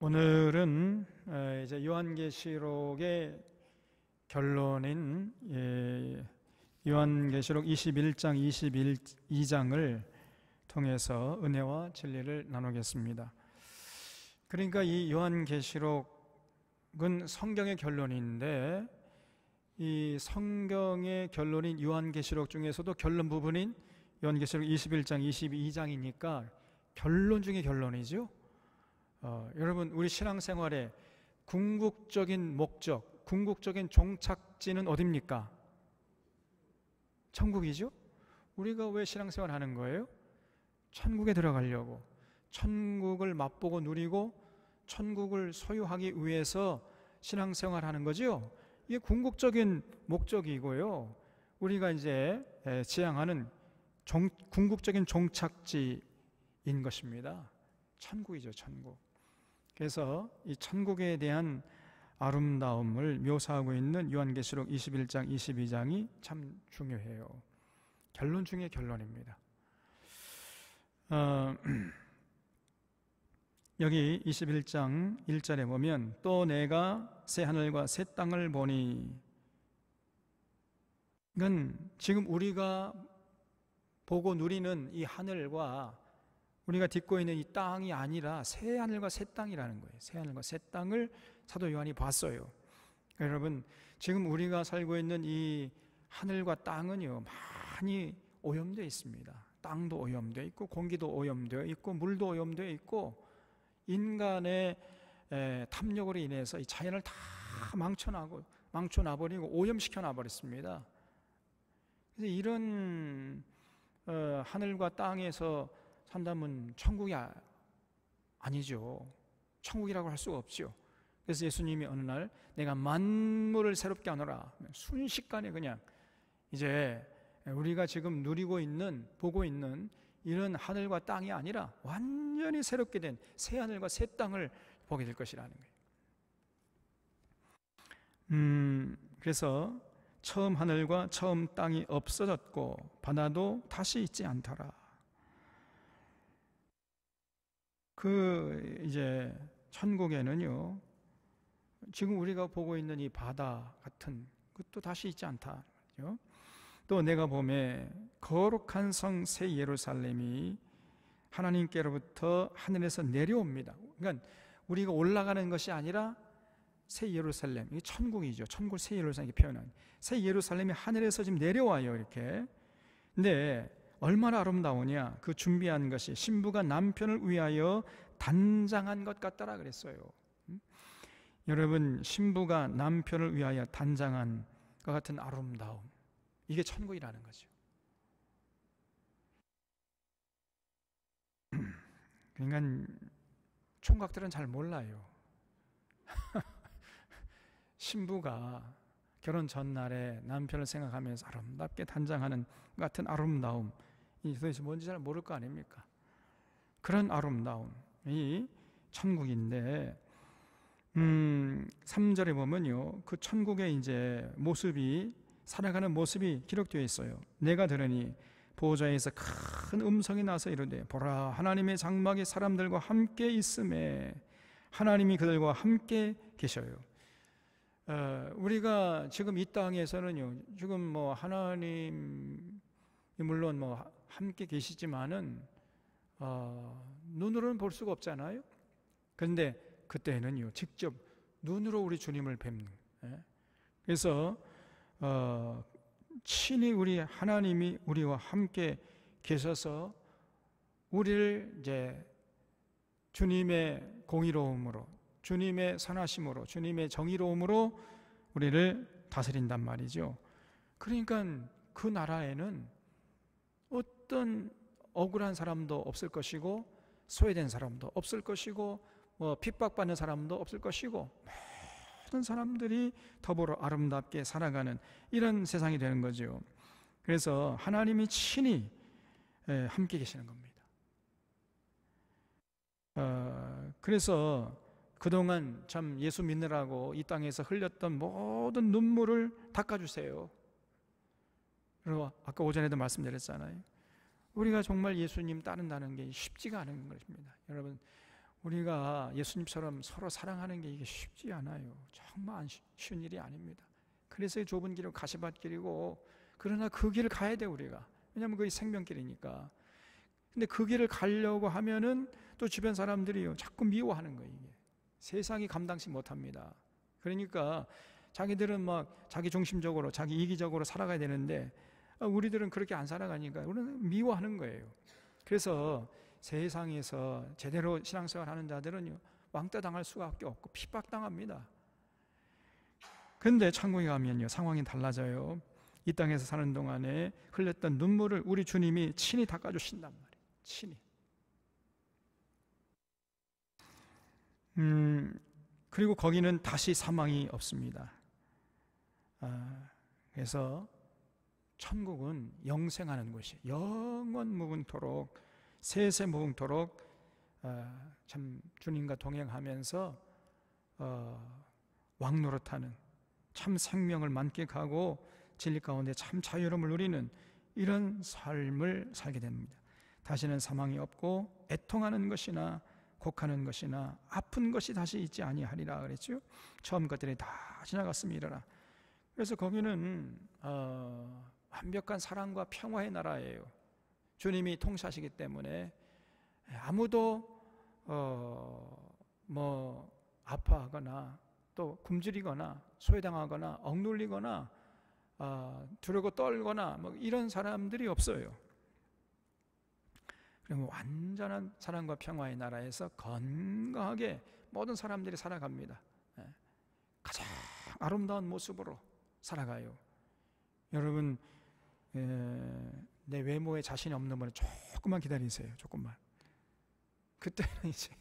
오늘은 이제 요한계시록의 결론인 요한계시록 21장, 22장을 통해서 은혜와 진리를 나누겠습니다. 그러니까 이 요한계시록은 성경의 결론인데, 이 성경의 결론인 요한계시록 중에서도 결론 부분인 요한계시록 21장, 22장이니까 결론 중의 결론이죠. 여러분, 우리 신앙생활의 궁극적인 목적, 궁극적인 종착지는 어디입니까? 천국이죠? 우리가 왜 신앙생활 하는 거예요? 천국에 들어가려고, 천국을 맛보고 누리고 천국을 소유하기 위해서 신앙생활 하는 거죠. 이게 궁극적인 목적이고요, 우리가 이제 지향하는 궁극적인 종착지인 것입니다. 천국이죠, 천국. 그래서 이 천국에 대한 아름다움을 묘사하고 있는 요한계시록 21장, 22장이 참 중요해요. 결론 중의 결론입니다. 여기 21장 1절에 보면, 또 내가 새 하늘과 새 땅을 보니, 이건 지금 우리가 보고 누리는 이 하늘과 우리가 딛고 있는 이 땅이 아니라 새 하늘과 새 땅이라는 거예요. 새 하늘과 새 땅을 사도 요한이 봤어요. 여러분, 지금 우리가 살고 있는 이 하늘과 땅은요, 많이 오염되어 있습니다. 땅도 오염되어 있고, 공기도 오염되어 있고, 물도 오염되어 있고, 인간의 탐욕으로 인해서 이 자연을 다 망쳐놔버리고 오염시켜 놔버렸습니다. 그래서 이런 하늘과 땅에서 산다면 천국이 아니죠. 천국이라고 할 수가 없죠. 그래서 예수님이 어느 날 내가 만물을 새롭게 하노라, 순식간에 그냥 이제 우리가 지금 누리고 있는, 보고 있는 이런 하늘과 땅이 아니라 완전히 새롭게 된 새 하늘과 새 땅을 보게 될 것이라는 거예요. 그래서 처음 하늘과 처음 땅이 없어졌고 바다도 다시 있지 않더라. 이제 천국에는요, 지금 우리가 보고 있는 이 바다 같은 것도 다시 있지 않다. 또 내가 보매 거룩한 성 새 예루살렘이 하나님께로부터 하늘에서 내려옵니다. 그러니까 우리가 올라가는 것이 아니라 새 예루살렘, 이게 천국이죠. 천국 새 예루살렘이 표현한 새 예루살렘이 하늘에서 지금 내려와요, 이렇게. 근데 얼마나 아름다우냐, 그 준비한 것이 신부가 남편을 위하여 단장한 것 같더라 그랬어요. 여러분, 신부가 남편을 위하여 단장한 것 같은 아름다움, 이게 천국이라는 거죠. 그러니까 총각들은 잘 몰라요. 신부가 결혼 전날에 남편을 생각하면서 아름답게 단장하는 것 같은 아름다움, 이 도대체 뭔지 잘 모를 거 아닙니까? 그런 아름다움이 천국인데, 3절에 보면요, 그 천국의 이제 모습이, 살아가는 모습이 기록되어 있어요. 내가 들으니 보호자에서 큰 음성이 나서 이르되, 보라, 하나님의 장막이 사람들과 함께 있음에 하나님이 그들과 함께 계셔요. 우리가 지금 이 땅에서는요, 지금 뭐 하나님 물론 뭐 함께 계시지만은 눈으로는 볼 수가 없잖아요. 그런데 그때는요, 직접 눈으로 우리 주님을 뵙는, 그래서 친히 우리 하나님이 우리와 함께 계셔서 우리를 이제 주님의 공의로움으로, 주님의 선하심으로, 주님의 정의로움으로 우리를 다스린단 말이죠. 그러니까 그 나라에는 어떤 억울한 사람도 없을 것이고, 소외된 사람도 없을 것이고, 핍박받는 사람도 없을 것이고, 모든 사람들이 더불어 아름답게 살아가는 이런 세상이 되는 거죠. 그래서 하나님이 친히 함께 계시는 겁니다. 그래서 그동안 참 예수 믿느라고 이 땅에서 흘렸던 모든 눈물을 닦아주세요. 그리고 아까 오전에도 말씀드렸잖아요. 우리가 정말 예수님 따른다는 게 쉽지가 않은 것입니다. 여러분, 우리가 예수님처럼 서로 사랑하는 게 이게 쉽지 않아요. 정말 쉬운 일이 아닙니다. 그래서 좁은 길은 가시밭길이고, 그러나 그 길을 가야 돼 우리가. 왜냐하면 그게 생명길이니까. 근데 그 길을 가려고 하면은 또 주변 사람들이요 자꾸 미워하는 거예요. 이게 세상이 감당치 못합니다. 그러니까 자기들은 막 자기 중심적으로, 자기 이기적으로 살아가야 되는데 우리들은 그렇게 안 살아가니까 우리는 미워하는 거예요. 그래서 세상에서 제대로 신앙생활 하는 자들은 왕따 당할 수밖에 없고 핍박당합니다. 근데 천국에 가면요 상황이 달라져요. 이 땅에서 사는 동안에 흘렸던 눈물을 우리 주님이 친히 닦아주신단 말이에요. 친히. 그리고 거기는 다시 사망이 없습니다. 그래서 천국은 영생하는 곳이 영원 무궁토록 세세 무궁토록 참 주님과 동행하면서 왕노릇하는 참 생명을 만끽하고 진리 가운데 참 자유로움을 누리는 이런 삶을 살게 됩니다. 다시는 사망이 없고 애통하는 것이나 곡하는 것이나 아픈 것이 다시 있지 아니하리라 그랬죠. 처음 것들이 다 지나갔음이라. 그래서 거기는 완벽한 사랑과 평화의 나라예요. 주님이 통치하시기 때문에 아무도 뭐 아파하거나 또 굶주리거나 소외당하거나 억눌리거나 두려고 떨거나 뭐 이런 사람들이 없어요. 그러면 완전한 사랑과 평화의 나라에서 건강하게 모든 사람들이 살아갑니다. 가장 아름다운 모습으로 살아가요. 여러분 내 외모에 자신이 없는 분은 조금만 기다리세요. 조금만. 그때는 이제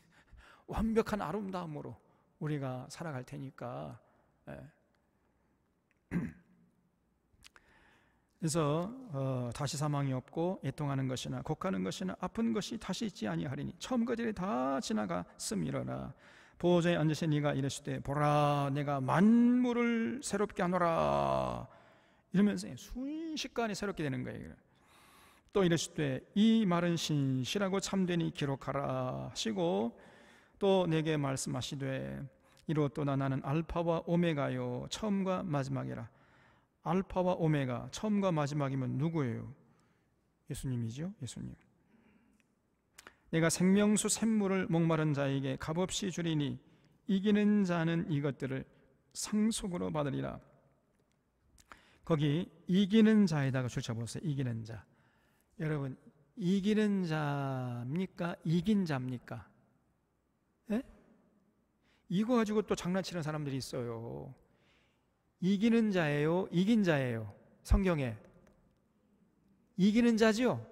완벽한 아름다움으로 우리가 살아갈 테니까. 그래서 다시 사망이 없고 애통하는 것이나 곡하는 것이나 아픈 것이 다시 있지 아니하리니 처음 것들이 다 지나갔음이로라. 보호자에 앉으신 이가 이르시되 보라 내가 만물을 새롭게 하노라 이러면서 순식간에 새롭게 되는 거예요. 또 이르시되 이 말은 신실하고 참되니 기록하라 하시고 또 내게 말씀하시되 이로또다 나는 알파와 오메가요 처음과 마지막이라. 알파와 오메가 처음과 마지막이면 누구예요? 예수님이죠. 예수님. 내가 생명수 샘물을 목마른 자에게 값없이 주리니 이기는 자는 이것들을 상속으로 받으리라. 거기 이기는 자에다가 줄쳐보세요. 이기는 자. 여러분 이기는 자입니까? 이긴 자입니까? 예? 이거 가지고 또 장난치는 사람들이 있어요. 이기는 자예요? 이긴 자예요? 성경에 이기는 자지요?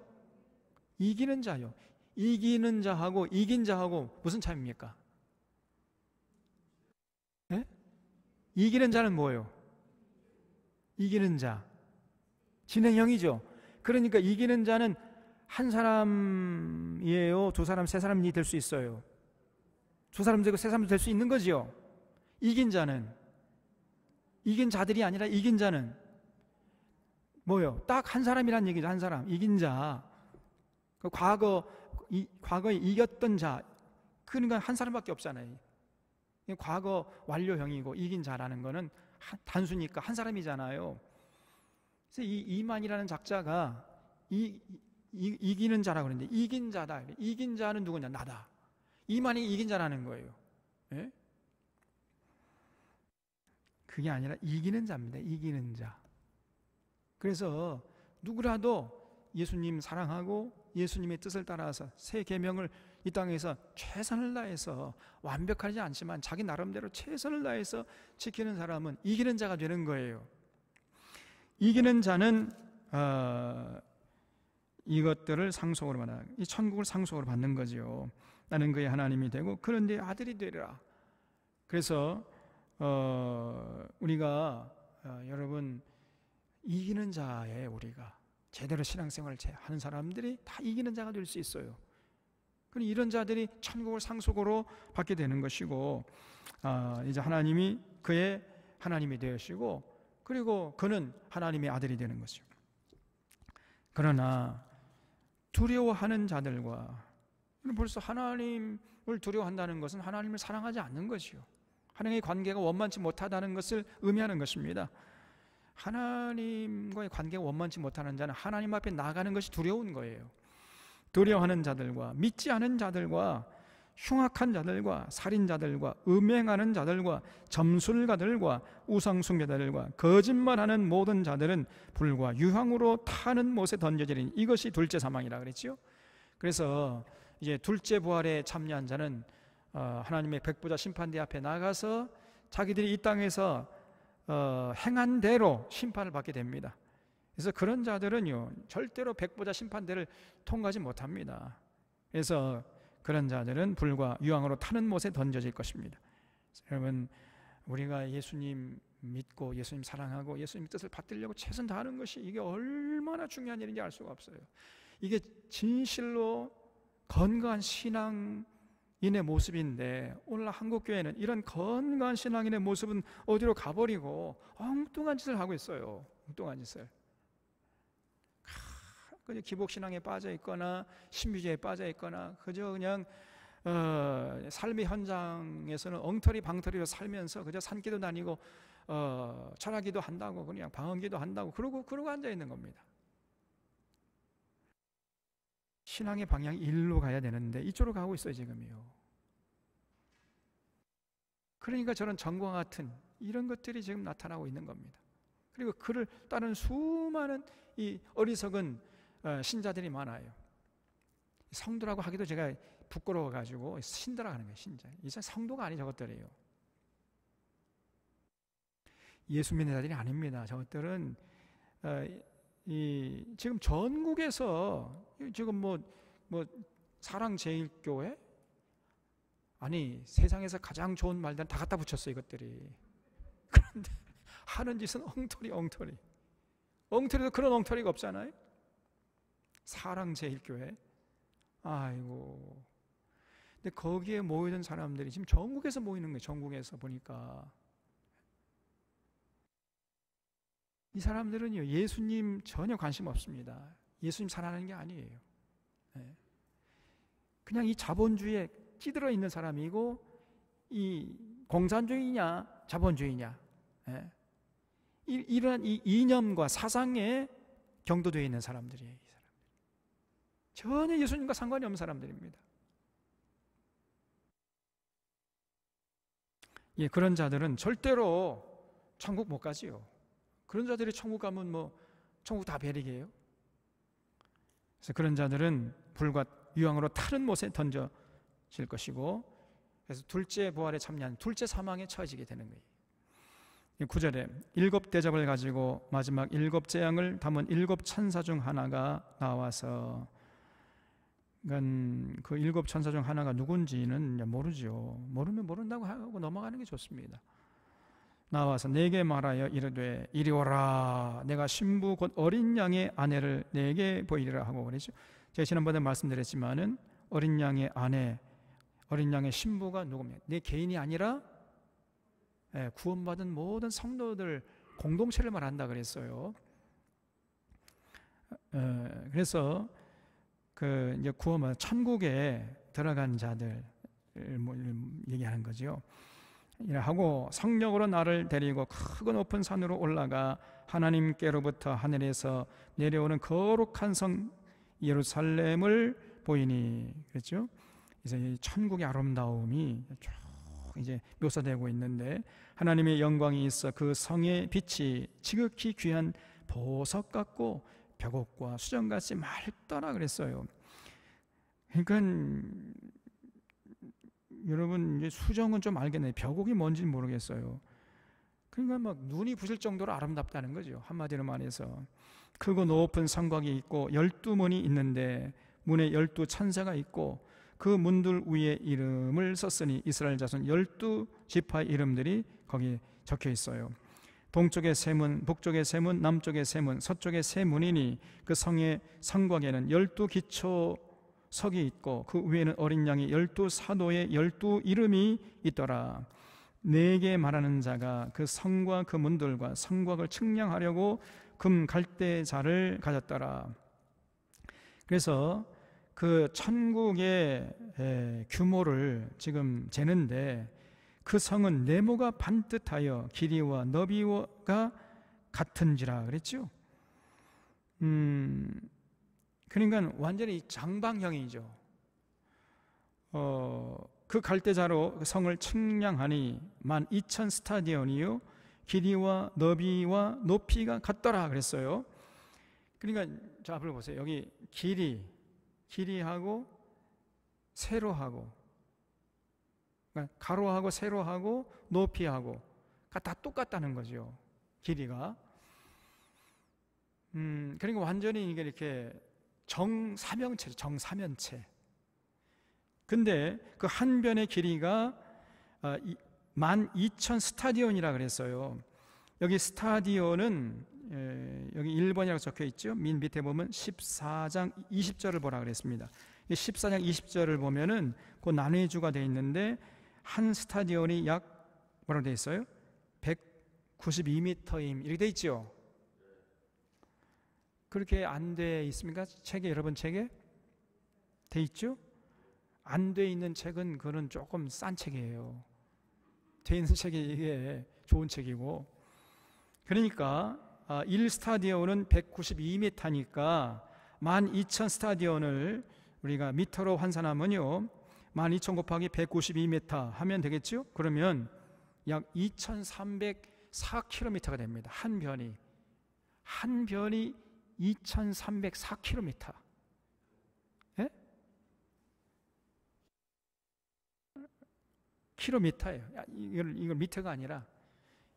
이기는 자요. 이기는 자하고 이긴 자하고 무슨 차이입니까? 네? 이기는 자는 뭐예요? 이기는 자 진행형이죠. 그러니까 이기는 자는 한 사람이에요? 두 사람, 세 사람이 될 수 있어요. 두 사람 되고 세 사람 될 수 있는 거지요. 이긴 자는 이긴 자들이 아니라 이긴 자는 뭐요? 딱 한 사람이란 얘기죠. 한 사람. 이긴 자. 그 과거에 이겼던 자. 그러니까 한 사람밖에 없잖아요. 과거 완료형이고 이긴 자라는 거는 단수니까 한 사람이잖아요. 그래서 이 이만이라는 작자가 이기는 자라고 그러는데 이긴 자다. 이긴 자는 누구냐? 나다. 이만이 이긴 자라는 거예요. 예? 그게 아니라 이기는 자입니다. 이기는 자. 그래서 누구라도 예수님 사랑하고 예수님의 뜻을 따라서 새 계명을 이 땅에서 최선을 다해서 완벽하지 않지만 자기 나름대로 최선을 다해서 지키는 사람은 이기는 자가 되는 거예요. 이기는 자는 이것들을 상속으로 받아, 이 천국을 상속으로 받는 거죠. 나는 그의 하나님이 되고 그는 네 아들이 되리라. 그래서 우리가 여러분 이기는 자예요. 우리가 제대로 신앙생활을 하는 사람들이 다 이기는 자가 될 수 있어요. 그럼 이런 자들이 천국을 상속으로 받게 되는 것이고 이제 하나님이 그의 하나님이 되시고 그리고 그는 하나님의 아들이 되는 것이죠. 그러나 두려워하는 자들과 벌써 하나님을 두려워한다는 것은 하나님을 사랑하지 않는 것이요, 하나님의 관계가 원만치 못하다는 것을 의미하는 것입니다. 하나님과의 관계가 원만치 못하는 자는 하나님 앞에 나가는 것이 두려운 거예요. 두려워하는 자들과 믿지 않은 자들과 흉악한 자들과 살인자들과 음행하는 자들과 점술가들과 우상숭배자들과 거짓말하는 모든 자들은 불과 유황으로 타는 못에 던져지리니 이것이 둘째 사망이라 그랬죠. 그래서 이제 둘째 부활에 참여한 자는 하나님의 백보자 심판대 앞에 나가서 자기들이 이 땅에서 행한 대로 심판을 받게 됩니다. 그래서 그런 자들은요 절대로 백보자 심판대를 통과하지 못합니다. 그래서 그런 자들은 불과 유황으로 타는 못에 던져질 것입니다. 여러분, 우리가 예수님 믿고 예수님 사랑하고 예수님 뜻을 받들려고 최선 다하는 것이 이게 얼마나 중요한 일인지 알 수가 없어요. 이게 진실로 건강한 신앙인의 모습인데, 오늘 한국교회는 이런 건강한 신앙인의 모습은 어디로 가버리고 엉뚱한 짓을 하고 있어요. 엉뚱한 짓을. 그저 기복신앙에 빠져 있거나 신비주의에 빠져 있거나 그저 그냥 삶의 현장에서는 엉터리 방터리로 살면서 그저 산기도 다니고 철학기도 한다고 그냥 방언기도 한다고 그러고 앉아 있는 겁니다. 신앙의 방향이 일로 가야 되는데 이쪽으로 가고 있어요 지금이요. 그러니까 저런 전과 같은 이런 것들이 지금 나타나고 있는 겁니다. 그리고 그를 따르는 수많은 이 어리석은 신자들이 많아요. 성도라고 하기도 제가 부끄러워가지고 신자라고 하는 거예요. 신자. 이 성도가 아니 저것들이에요. 예수 믿는 자들이 아닙니다. 저것들은 지금 전국에서 지금 뭐 사랑제일교회 아니 세상에서 가장 좋은 말들 다 갖다 붙였어요 이것들이. 그런데 하는 짓은 엉터리도 그런 엉터리가 없잖아요. 사랑제일교회, 아이고. 근데 거기에 모이는 사람들이 지금 전국에서 모이는 거예요. 전국에서 보니까 이 사람들은요 예수님 전혀 관심 없습니다. 예수님 사랑하는 게 아니에요. 그냥 이 자본주의에 찌들어 있는 사람이고, 이 공산주의냐 자본주의냐, 이러한 이 이념과 사상에 경도되어 있는 사람들이에요. 전혀 예수님과 상관이 없는 사람들입니다. 예, 그런 자들은 절대로 천국 못 가지요. 그런 자들이 천국 가면 천국 다 베리게요. 그래서 그런 자들은 불과 유황으로 타는 못에 던져질 것이고, 그래서 둘째 부활에 참여한 둘째 사망에 처해지게 되는 거예요. 9절에 일곱 대접을 가지고 마지막 일곱 재앙을 담은 일곱 천사 중 하나가 나와서, 그 일곱 천사 중 하나가 누군지는 모르죠. 모르면 모른다고 하고 넘어가는 게 좋습니다. 나와서 내게 말하여 이르되 이리 오라, 내가 신부 곧 어린 양의 아내를 내게 보이리라 하고 그러죠. 제가 지난번에 말씀드렸지만은 어린 양의 아내, 어린 양의 신부가 누굽니까? 내 개인이 아니라 구원받은 모든 성도들 공동체를 말한다 그랬어요. 그래서 이제 구원받은 천국에 들어간 자들 얘기하는 거죠. 하고 성령으로 나를 데리고 크고 높은 산으로 올라가 하나님께로부터 하늘에서 내려오는 거룩한 성 예루살렘을 보이니, 그렇죠? 그래서 이 천국의 아름다움이 쭉 이제 묘사되고 있는데, 하나님의 영광이 있어 그 성의 빛이 지극히 귀한 보석 같고 벽옥과 수정같이 맑더라 그랬어요. 그러니까 여러분 이제 수정은 좀 알겠네요. 벽옥이 뭔지는 모르겠어요. 그러니까 막 눈이 부실 정도로 아름답다는 거죠. 한마디로 말해서 크고 높은 성곽이 있고 12문이 있는데 문에 12천사가 있고 그 문들 위에 이름을 썼으니 이스라엘 자손 12지파의 이름들이 거기에 적혀 있어요. 동쪽에 세 문, 북쪽에 세 문, 남쪽에 세 문, 서쪽에 세 문이니 그 성의 성곽에는 12기초석이 있고 그 위에는 어린 양의 12사도의 12 이름이 있더라. 내게 말하는 자가 그 성과 그 문들과 성곽을 측량하려고 금 갈대자를 가졌더라. 그래서 그 천국의 규모를 지금 재는데 그 성은 네모가 반듯하여 길이와 너비가 같은지라 그랬죠. 그러니까 완전히 장방형이죠. 그 갈대자로 성을 측량하니 12,000 스타디온이요 길이와 너비와 높이가 같더라 그랬어요. 그러니까 자 앞을 보세요. 여기 길이하고 세로하고, 그러니까 가로하고 세로하고 높이하고 다 똑같다는 거죠. 길이가. 그러니까 완전히 이게 이렇게 정사면체죠. 정사면체. 근데 그 한 변의 길이가 12,000 스타디온이라 그랬어요. 여기 스타디온은 여기 1번이라고 적혀 있죠. 밑에 보면 14장 20절을 보라 그랬습니다. 14장 20절을 보면은 그 난해주가 되어 있는데 한 스타디온이 약 뭐라고 되어 있어요? 192m임 이렇게 되어 있죠. 그렇게 안 돼 있습니까? 책에, 여러분 책에 돼 있죠? 안 돼 있는 책은 그거는 조금 싼 책이에요. 돼 있는 책이 이게 좋은 책이고. 그러니까 1스타디온은 192m니까 12,000 스타디온을 우리가 미터로 환산하면요 12,000 곱하기 192m 하면 되겠죠? 그러면 약 2,304km가 됩니다. 한 변이 2,304km. 예? 킬로미터예요. 이걸 미터가 아니라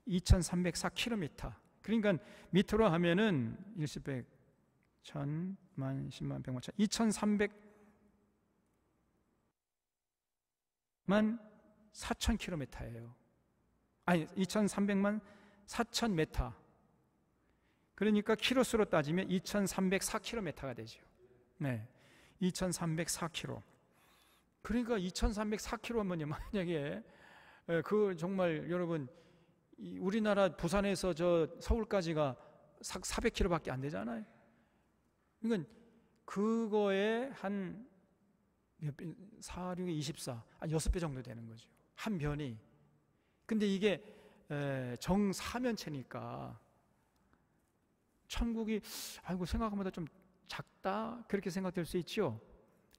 2,304km. 그러니까 미터로 하면은 1십 100 1000 만 10만 100만 1000 2,300만 4,000km예요. 아니 2,300만 4,000m. 그러니까 키로수로 따지면 2,304km가 되죠. 네, 2,304km. 그러니까 2,304km면요 만약에 그 정말 여러분 우리나라 부산에서 저 서울까지가 400km밖에 안 되잖아요. 그러니까 그거에 한 4, 6, 24, 한 6배 정도 되는 거죠. 한 변이. 근데 이게 정사면체니까 천국이 아이고 생각보다 좀 작다 그렇게 생각될 수 있죠.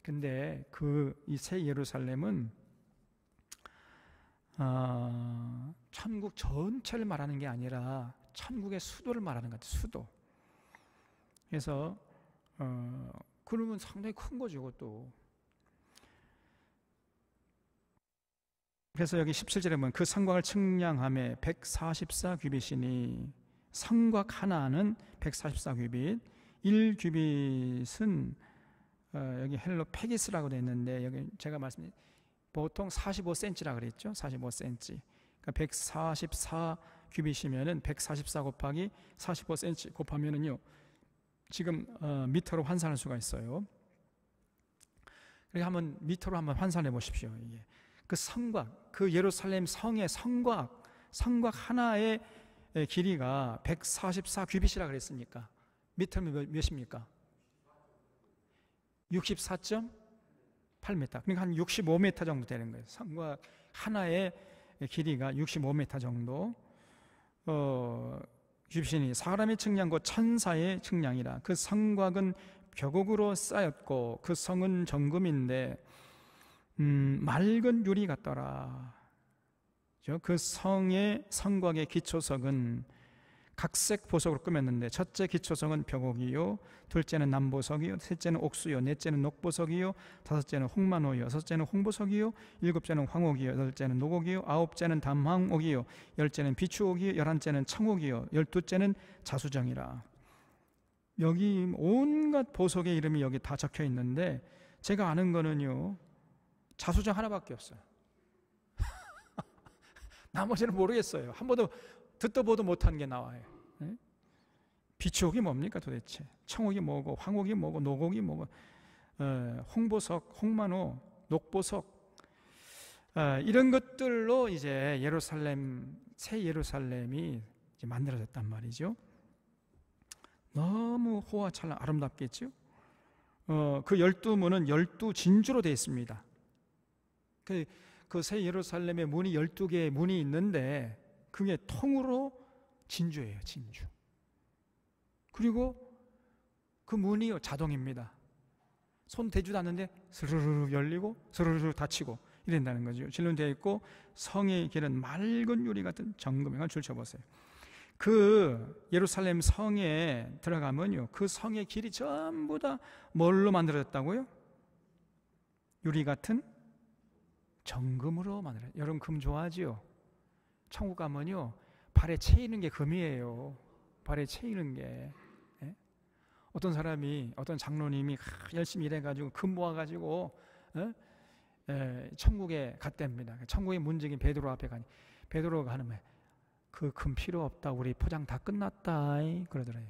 근데 이 새 예루살렘은 천국 전체를 말하는 게 아니라 천국의 수도를 말하는 것 같아요. 수도. 그래서 그러면 상당히 큰 거죠, 그것도. 그래서 여기 17절에 보면 그 성곽을 측량하며 144규빗이니 성곽 하나는 144규빗, 1규빗은 여기 헬로 페기스라고 되어 있는데 여기 제가 말씀드린 보통 45cm라 그랬죠. 45cm. 그러니까 144규빗이면은 144 곱하기 45cm 곱하면은요. 지금 미터로 환산할 수가 있어요. 그렇게 한번 미터로 한번 환산해 보십시오. 이게 그 성곽, 그 예루살렘 성의 성곽 하나의 길이가 144규빗이라 그랬으니까 미터면 몇입니까? 64.8m. 그러니까 한 65m 정도 되는 거예요. 성곽 하나의 길이가 65m 정도. 규빗이니 사람의 측량과 천사의 측량이라. 그 성곽은 벽옥으로 쌓였고 그 성은 정금인데 맑은 유리 같더라. 그 성곽의 기초석은 각색 보석으로 꾸몄는데 첫째 기초석은 벽옥이요, 둘째는 남보석이요, 셋째는 옥수요, 넷째는 녹보석이요, 다섯째는 홍만호요, 여섯째는 홍보석이요, 일곱째는 황옥이요, 여덟째는 녹옥이요, 아홉째는 담황옥이요, 열째는 비추옥이요, 열한째는 청옥이요, 열두째는 자수정이라. 여기 온갖 보석의 이름이 여기 다 적혀 있는데 제가 아는 거는요 자수정 하나밖에 없어요. 나머지는 모르겠어요. 한 번도 듣도 보도 못한 게 나와요. 네? 비추옥이 뭡니까 도대체? 청옥이 뭐고, 황옥이 뭐고, 녹옥이 뭐고, 홍보석, 홍만호, 녹보석, 이런 것들로 이제 새 예루살렘이 이제 만들어졌단 말이죠. 너무 호화찬란 아름답겠죠? 그 12문은 12진주로 되어 있습니다. 그 새 예루살렘의 문이 12개의 문이 있는데 그게 통으로 진주예요. 진주. 그리고 그 문이 자동입니다. 손 대지도 않는데 스르르 열리고 스르르 닫히고 이런다는 거죠. 진론되어 있고 성의 길은 맑은 유리 같은 정금을 줄쳐보세요. 그 예루살렘 성에 들어가면요, 그 성의 길이 전부 다 뭘로 만들어졌다고요? 유리 같은 정금으로 만들어요. 여러분 금 좋아하지요? 천국 가면요 발에 채이는 게 금이에요. 발에 채이는 게. 어떤 사람이, 어떤 장로님이 열심히 일해가지고 금 모아가지고 천국에 갔답니다. 천국의 문지기 베드로 앞에 가니 베드로가 하는 말, 그 금 필요 없다. 우리 포장 다 끝났다. 그러더래요.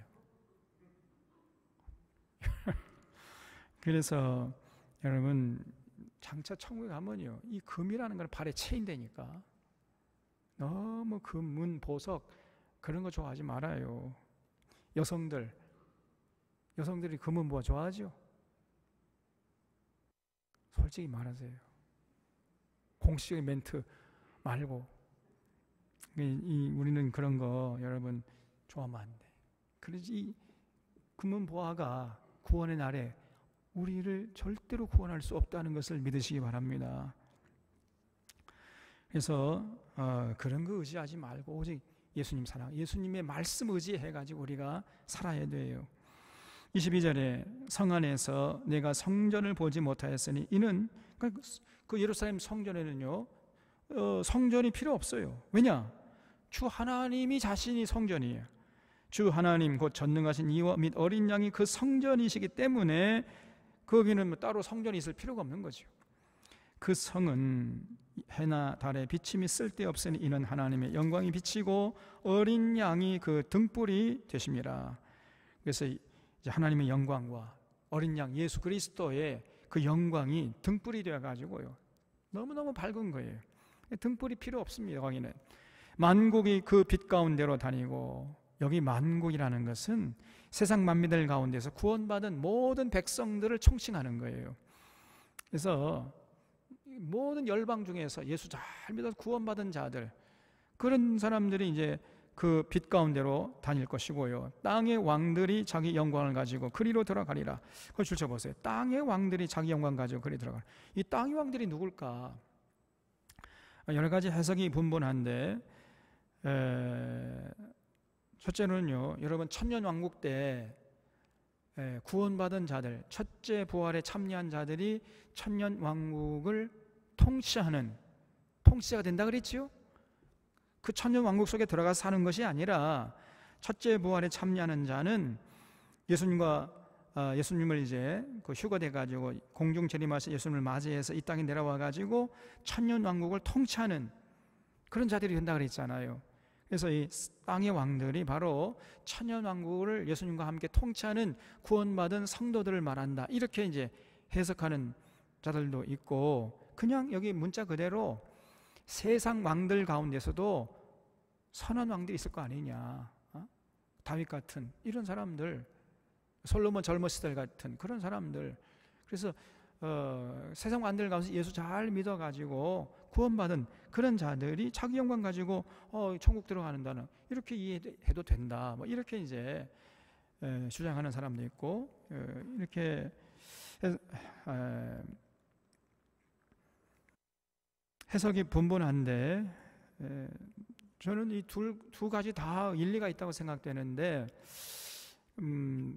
그래서 여러분 장차 천국에 가면요 이 금이라는 걸 발에 채인다니까. 너무 금, 문, 보석 그런 거 좋아하지 말아요. 여성들이 금은 뭐 좋아하죠? 솔직히 말하세요. 공식적인 멘트 말고 우리는 그런 거 여러분 좋아하면 안 돼. 그러지 이 금은 보화가 구원의 날에 우리를 절대로 구원할 수 없다는 것을 믿으시기 바랍니다. 그래서 그런 거 의지하지 말고 오직 예수님 사랑, 예수님의 말씀 의지해가지고 우리가 살아야 돼요. 22절에 성 안에서 내가 성전을 보지 못하였으니 이는 그 예루살렘 성전에는요 성전이 필요 없어요. 왜냐? 주 하나님이 자신이 성전이에요. 주 하나님 곧 전능하신 이와 및 어린 양이 그 성전이시기 때문에 거기는 뭐 따로 성전이 있을 필요가 없는 거죠. 그 성은 해나 달의 비침이 쓸데없으니 이는 하나님의 영광이 비치고 어린 양이 그 등불이 되심이라. 그래서 이제 하나님의 영광과 어린 양 예수 그리스도의 그 영광이 등불이 되어가지고요 너무너무 밝은 거예요. 등불이 필요 없습니다. 거기는 만국이 그 빛 가운데로 다니고, 여기 만국이라는 것은 세상 만민들 가운데서 구원받은 모든 백성들을 총칭하는 거예요. 그래서 모든 열방 중에서 예수 잘 믿어서 구원받은 자들, 그런 사람들이 이제 그 빛 가운데로 다닐 것이고요. 땅의 왕들이 자기 영광을 가지고 그리로 들어가리라. 그걸 줄쳐보세요. 땅의 왕들이 자기 영광 가지고 그리 들어가리라. 이 땅의 왕들이 누굴까? 여러 가지 해석이 분분한데 첫째는요, 여러분 천년왕국 때 구원받은 자들, 첫째 부활에 참여한 자들이 천년왕국을 통치가 된다 그랬지요? 그 천년왕국 속에 들어가서 사는 것이 아니라 첫째 부활에 참여하는 자는 예수님을 이제 그 휴거돼 가지고 공중 재림하신 예수님을 맞이해서 이 땅에 내려와 가지고 천년왕국을 통치하는 그런 자들이 된다 그랬잖아요. 그래서 이 땅의 왕들이 바로 천년왕국을 예수님과 함께 통치하는 구원받은 성도들을 말한다. 이렇게 이제 해석하는 자들도 있고, 그냥 여기 문자 그대로 세상 왕들 가운데서도 선한 왕들이 있을 거 아니냐. 다윗 같은 이런 사람들, 솔로몬 젊은 시절 같은 그런 사람들. 그래서 세상 왕들 가운데서 예수 잘 믿어가지고 구원받은 그런 자들이 자기 영광 가지고 천국 들어가는다는, 이렇게 이해해도 된다. 뭐 이렇게 이제 주장하는 사람도 있고, 이렇게 해석이 분분한데 저는 이 두 가지 다 일리가 있다고 생각되는데,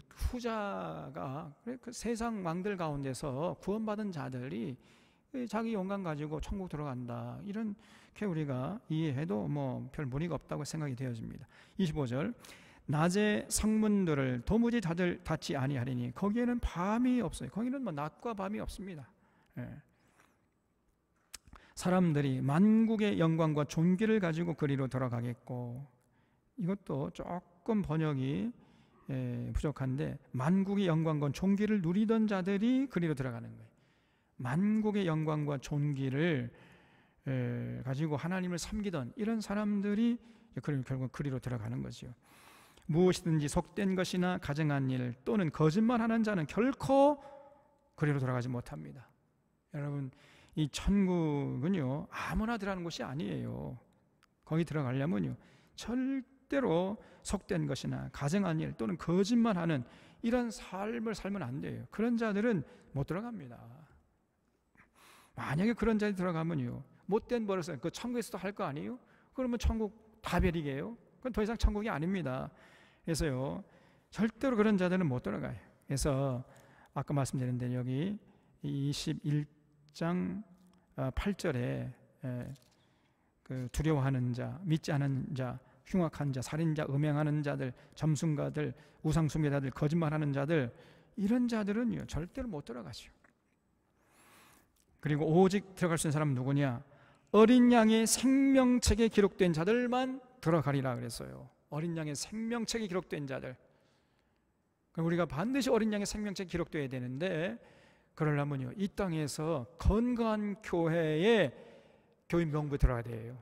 후자가 그 세상 왕들 가운데서 구원받은 자들이 자기 영광 가지고 천국 들어간다, 이렇게 우리가 이해해도 뭐 별 무리가 없다고 생각이 되어집니다. 25절 낮에 성문들을 도무지 닫지 아니하리니 거기에는 밤이 없어요. 거기는 뭐 낮과 밤이 없습니다. 사람들이 만국의 영광과 존귀를 가지고 그리로 들어가겠고, 이것도 조금 번역이 부족한데, 만국의 영광과 존귀를 누리던 자들이 그리로 들어가는 거예요. 만국의 영광과 존귀를 가지고 하나님을 섬기던 이런 사람들이 결국 그리로 들어가는 거죠. 무엇이든지 속된 것이나 가증한 일 또는 거짓말하는 자는 결코 그리로 돌아가지 못합니다. 여러분, 이 천국은요 아무나 들어가는 곳이 아니에요. 거기 들어가려면요 절대로 속된 것이나 가증한 일 또는 거짓말하는 이런 삶을 살면 안 돼요. 그런 자들은 못 들어갑니다. 만약에 그런 자들이 들어가면요 못된 버릇을 그 천국에서도 할 거 아니에요? 그러면 천국 다 베리게요? 그건 더 이상 천국이 아닙니다. 그래서요 절대로 그런 자들은 못 들어가요. 그래서 아까 말씀드렸는데 여기 21장 8절에 그 두려워하는 자, 믿지 않은 자, 흉악한 자, 살인자, 음행하는 자들, 점순가들, 우상숭배자들, 거짓말하는 자들, 이런 자들은요 절대로 못 들어가죠. 그리고 오직 들어갈 수 있는 사람은 누구냐? 어린 양의 생명책에 기록된 자들만 들어가리라 그랬어요. 어린 양의 생명책에 기록된 자들. 우리가 반드시 어린 양의 생명책에 기록되어야 되는데, 그러려면요 이 땅에서 건강한 교회에 교인 명부에 들어가야 돼요.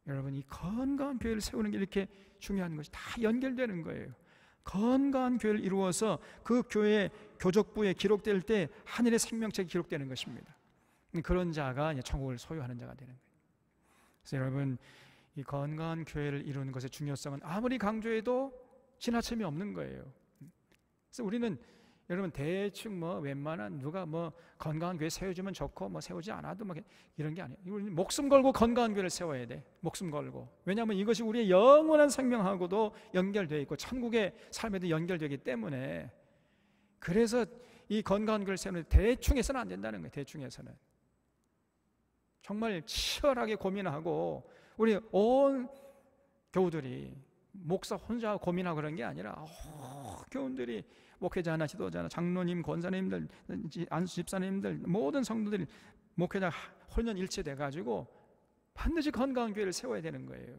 여러분, 이 건강한 교회를 세우는 게 이렇게 중요한 것이 다 연결되는 거예요. 건강한 교회를 이루어서 그 교회 교족부에 기록될 때 하늘의 생명책이 기록되는 것입니다. 그런 자가 이제 천국을 소유하는 자가 되는 거예요. 그래서 여러분, 이 건강한 교회를 이루는 것의 중요성은 아무리 강조해도 지나침이 없는 거예요. 그래서 우리는 여러분 대충 뭐 웬만한 누가 뭐 건강한 교회 세워주면 좋고 뭐 세우지 않아도 뭐 이런 게 아니에요. 우리는 목숨 걸고 건강한 교회를 세워야 돼. 목숨 걸고. 왜냐하면 이것이 우리의 영원한 생명하고도 연결되어 있고 천국의 삶에도 연결되기 때문에, 그래서 이 건강한 교회를 세우는 대충 해서는 안 된다는 거예요. 대충 해서는 정말 치열하게 고민하고, 우리 온 교우들이 목사 혼자 고민하고 그런 게 아니라 교우들이 목회자나 지도자나 장로님, 권사님들, 안수 집사님들, 모든 성도들이 목회자 혼연일체 돼가지고 반드시 건강한 교회를 세워야 되는 거예요.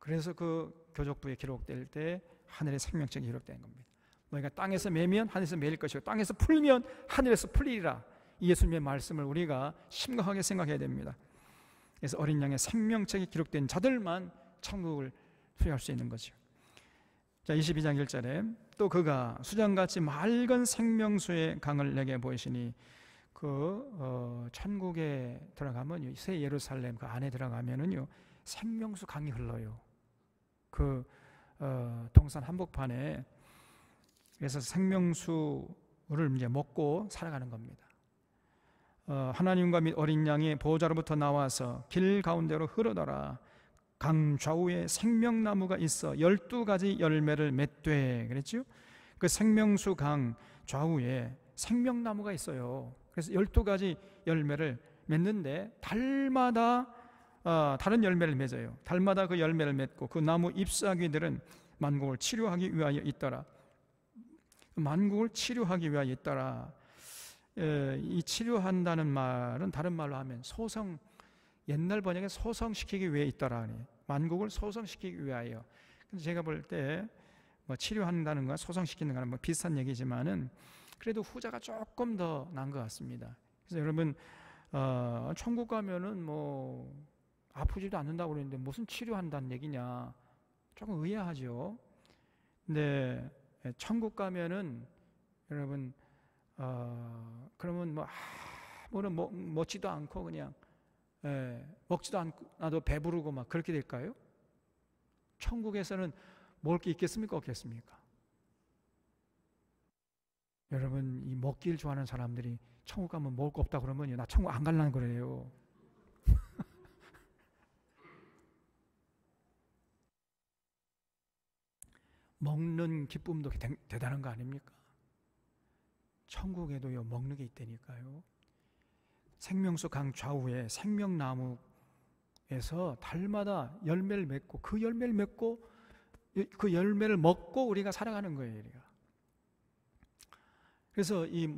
그래서 그 교족부에 기록될 때 하늘의 생명책이 기록되는 겁니다. 너희가 땅에서 매면 하늘에서 매일 것이고 땅에서 풀면 하늘에서 풀리리라. 이 예수님의 말씀을 우리가 심각하게 생각해야 됩니다. 그래서 어린 양의 생명책이 기록된 자들만 천국을 소유할 수 있는 거죠. 자, 22장 1절에 또 그가 수정같이 맑은 생명수의 강을 내게 보이시니, 천국에 들어가면 새 예루살렘 그 안에 들어가면은요 생명수 강이 흘러요. 동산 한복판에. 그래서 생명수를 이제 먹고 살아가는 겁니다. 하나님과 및 어린 양의 보호자로부터 나와서 길 가운데로 흐르더라. 강 좌우에 생명나무가 있어 12가지 열매를 맺되, 그랬죠? 그 생명수 강 좌우에 생명나무가 있어요. 그래서 12가지 열매를 맺는데 달마다 다른 열매를 맺어요. 달마다 그 열매를 맺고 그 나무 잎사귀들은 만국을 치료하기 위하여 있더라. 만국을 치료하기 위하여 있더라. 이 치료한다는 말은 다른 말로 하면 옛날 번역에 소성시키기 위해 있더라. 만국을 소성시키기 위하여. 근데 제가 볼 때 뭐 치료한다는 거와 소성시키는 거는 뭐 비슷한 얘기지만은 그래도 후자가 조금 더 나은 것 같습니다. 그래서 여러분, 천국 가면은 뭐 아프지도 않는다고 그러는데 무슨 치료한다는 얘기냐? 조금 의아하죠. 근데 천국 가면은 여러분, 그러면 뭐 아무런 먹지도 않고 그냥 먹지도 않아도 배부르고 막 그렇게 될까요? 천국에서는 먹을 게 있겠습니까? 없겠습니까? 여러분, 이 먹기를 좋아하는 사람들이 천국 가면 먹을 거 없다 그러면 나 천국 안 갈라는 거래요. 먹는 기쁨도 대단한 거 아닙니까? 천국에도요 먹는 게 있다니까요. 생명수 강 좌우에 생명나무에서 달마다 열매를 맺고 그 열매를 먹고 우리가 살아가는 거예요. 우리가. 그래서 이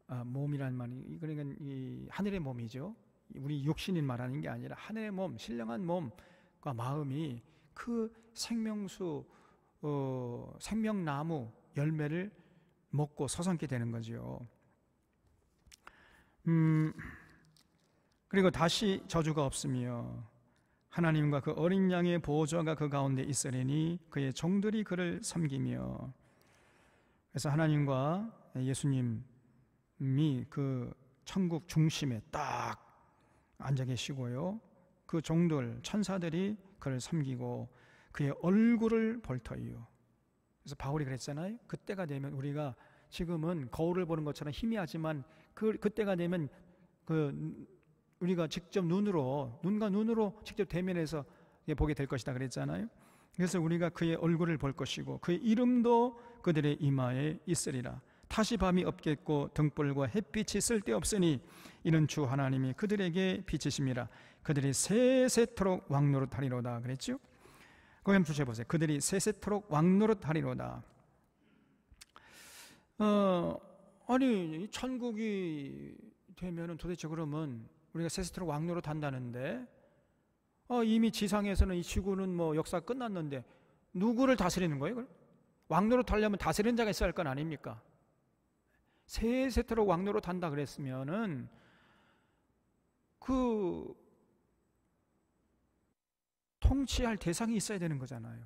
몸이란 말이 그러니까 이 하늘의 몸이죠. 우리 육신인 말하는 게 아니라 하늘의 몸, 신령한 몸과 마음이 그 생명나무 열매를 먹고 서성게 되는 거죠. 그리고 다시 저주가 없으며 하나님과 그 어린 양의 보좌가 그 가운데 있으리니 그의 종들이 그를 섬기며. 그래서 하나님과 예수님이 그 천국 중심에 딱 앉아 계시고요, 그 종들 천사들이 그를 섬기고 그의 얼굴을 볼 터이요. 그래서 바울이 그랬잖아요. 그때가 되면, 우리가 지금은 거울을 보는 것처럼 희미하지만 그때가 되면 우리가 직접 눈과 눈으로 직접 대면해서 보게 될 것이다 그랬잖아요. 그래서 우리가 그의 얼굴을 볼 것이고 그의 이름도 그들의 이마에 있으리라. 다시 밤이 없겠고 등불과 햇빛이 쓸데없으니 이는 주 하나님이 그들에게 비치심이라. 그들이 세세토록 왕노릇하리로다 그랬죠. 거기 한번 주셔보세요. 그들이 세세토록 왕노릇하리로다. 아니 천국이 되면은 도대체 그러면 우리가 세세토록 왕노릇한다는데, 이미 지상에서는 이 지구는 뭐 역사가 끝났는데 누구를 다스리는 거예요? 왕노릇하려면 다스리는 자가 있어야 할 건 아닙니까? 세세토록 왕노릇한다 그랬으면은 그 통치할 대상이 있어야 되는 거잖아요.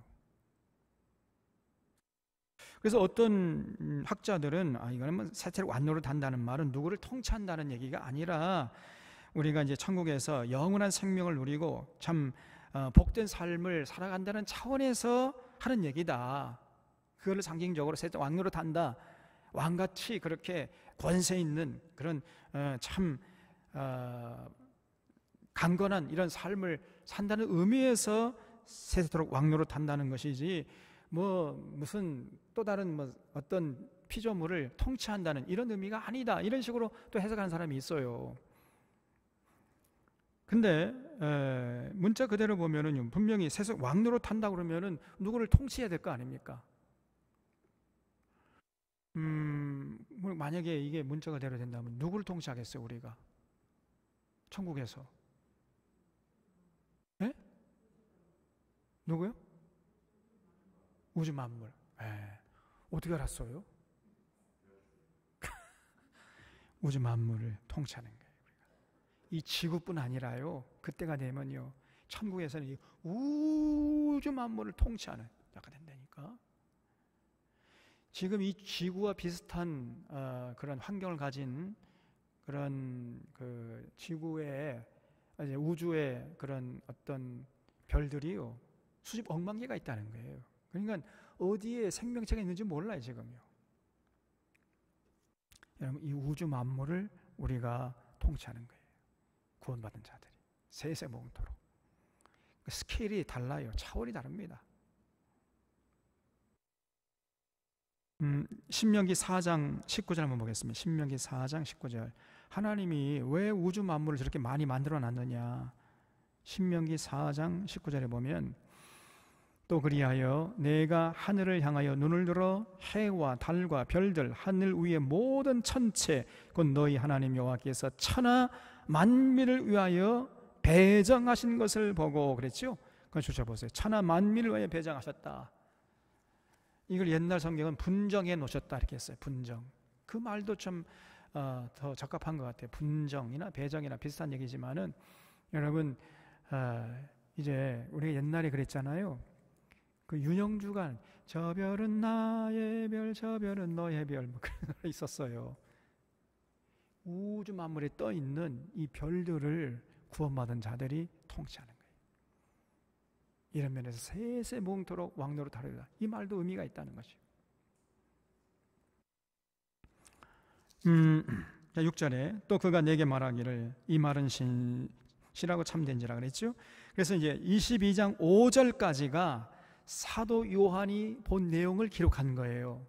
그래서 어떤 학자들은 이거는 뭐 세세토록 왕노릇한다는 말은 누구를 통치한다는 얘기가 아니라 우리가 이제 천국에서 영원한 생명을 누리고 참 복된 삶을 살아간다는 차원에서 하는 얘기다. 그거를 상징적으로 세세토록 왕노릇한다, 왕같이 그렇게 권세 있는 그런 참 강건한 이런 삶을 산다는 의미에서 세세토록 왕노릇한다는 것이지, 뭐 무슨 또 다른 뭐 어떤 피조물을 통치한다는 이런 의미가 아니다, 이런 식으로 또 해석하는 사람이 있어요. 근데 문자 그대로 보면은 분명히 세세토록 왕노릇한다 그러면은 누구를 통치해야 될 거 아닙니까? 만약에 이게 문자 그대로 된다면 누구를 통치하겠어요, 우리가? 천국에서. 네? 누구요? 우주 만물. 어떻게 알았어요? 우주 만물을 통치하는 거예요. 이 지구뿐 아니라요, 그때가 되면요, 천국에서는 이 우주 만물을 통치하는 자가 된다니까. 지금 이 지구와 비슷한 그런 환경을 가진 그런 그 지구의 우주의 그런 어떤 별들이요, 수십 억만 개가 있다는 거예요. 그러니까 어디에 생명체가 있는지 몰라요 지금요. 여러분, 이 우주 만물을 우리가 통치하는 거예요. 구원받은 자들이 세세모토록. 스케일이 달라요. 차원이 다릅니다. 신명기 4장 19절 한번 보겠습니다. 신명기 4장 19절. 하나님이 왜 우주 만물을 저렇게 많이 만들어 놨느냐. 신명기 4장 19절에 보면, 또 그리하여 내가 하늘을 향하여 눈을 들어 해와 달과 별들, 하늘 위의 모든 천체, 곧 너희 하나님 여호와께서 천하 만민을 위하여 배정하신 것을 보고, 그랬죠? 그걸 주셔보세요. 천하 만민을 위하여 배정하셨다. 이걸 옛날 성경은 분정해 놓으셨다 이렇게 했어요. 분정. 그 말도 좀 더 적합한 것 같아요. 분정이나 배정이나 비슷한 얘기지만은, 여러분 이제 우리가 옛날에 그랬잖아요. 그 윤영주가 저 별은 나의 별, 저 별은 너의 별, 뭐 그런 노래 있었어요. 우주 만물에 떠 있는 이 별들을 구원받은 자들이 통치하는 거예요. 이런 면에서 세세몽토록 왕노릇하리로다, 이 말도 의미가 있다는 것이죠. 6절에 또 그가 내게 말하기를 이 말은 신실하고 참된지라 그랬죠. 그래서 이제 22장 5절까지가 사도 요한이 본 내용을 기록한 거예요.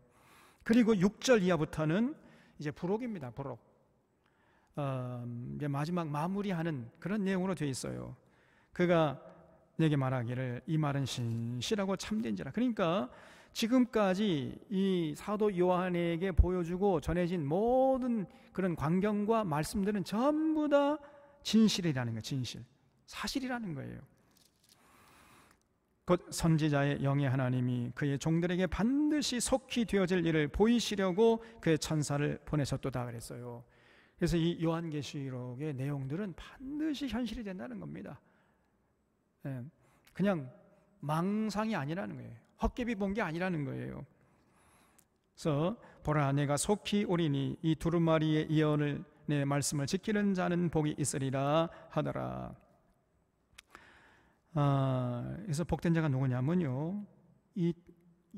그리고 6절 이하부터는 이제 부록입니다. 부록. 이제 마지막 마무리하는 그런 내용으로 되어 있어요. 그가 내게 말하기를 이 말은 신실하고 참된지라. 그러니까 지금까지 이 사도 요한에게 보여주고 전해진 모든 그런 광경과 말씀들은 전부 다 진실이라는 거예요. 진실, 사실이라는 거예요. 곧 선지자의 영의 하나님이 그의 종들에게 반드시 속히 되어질 일을 보이시려고 그의 천사를 보내셨도다 그랬어요. 그래서 이 요한계시록의 내용들은 반드시 현실이 된다는 겁니다. 그냥 망상이 아니라는 거예요. 헛개비 본 게 아니라는 거예요. 그래서 보라, 내가 속히 오리니 이 두루마리의 예언을 내 말씀을 지키는 자는 복이 있으리라 하더라. 그래서 복된 자가 누구냐면요, 이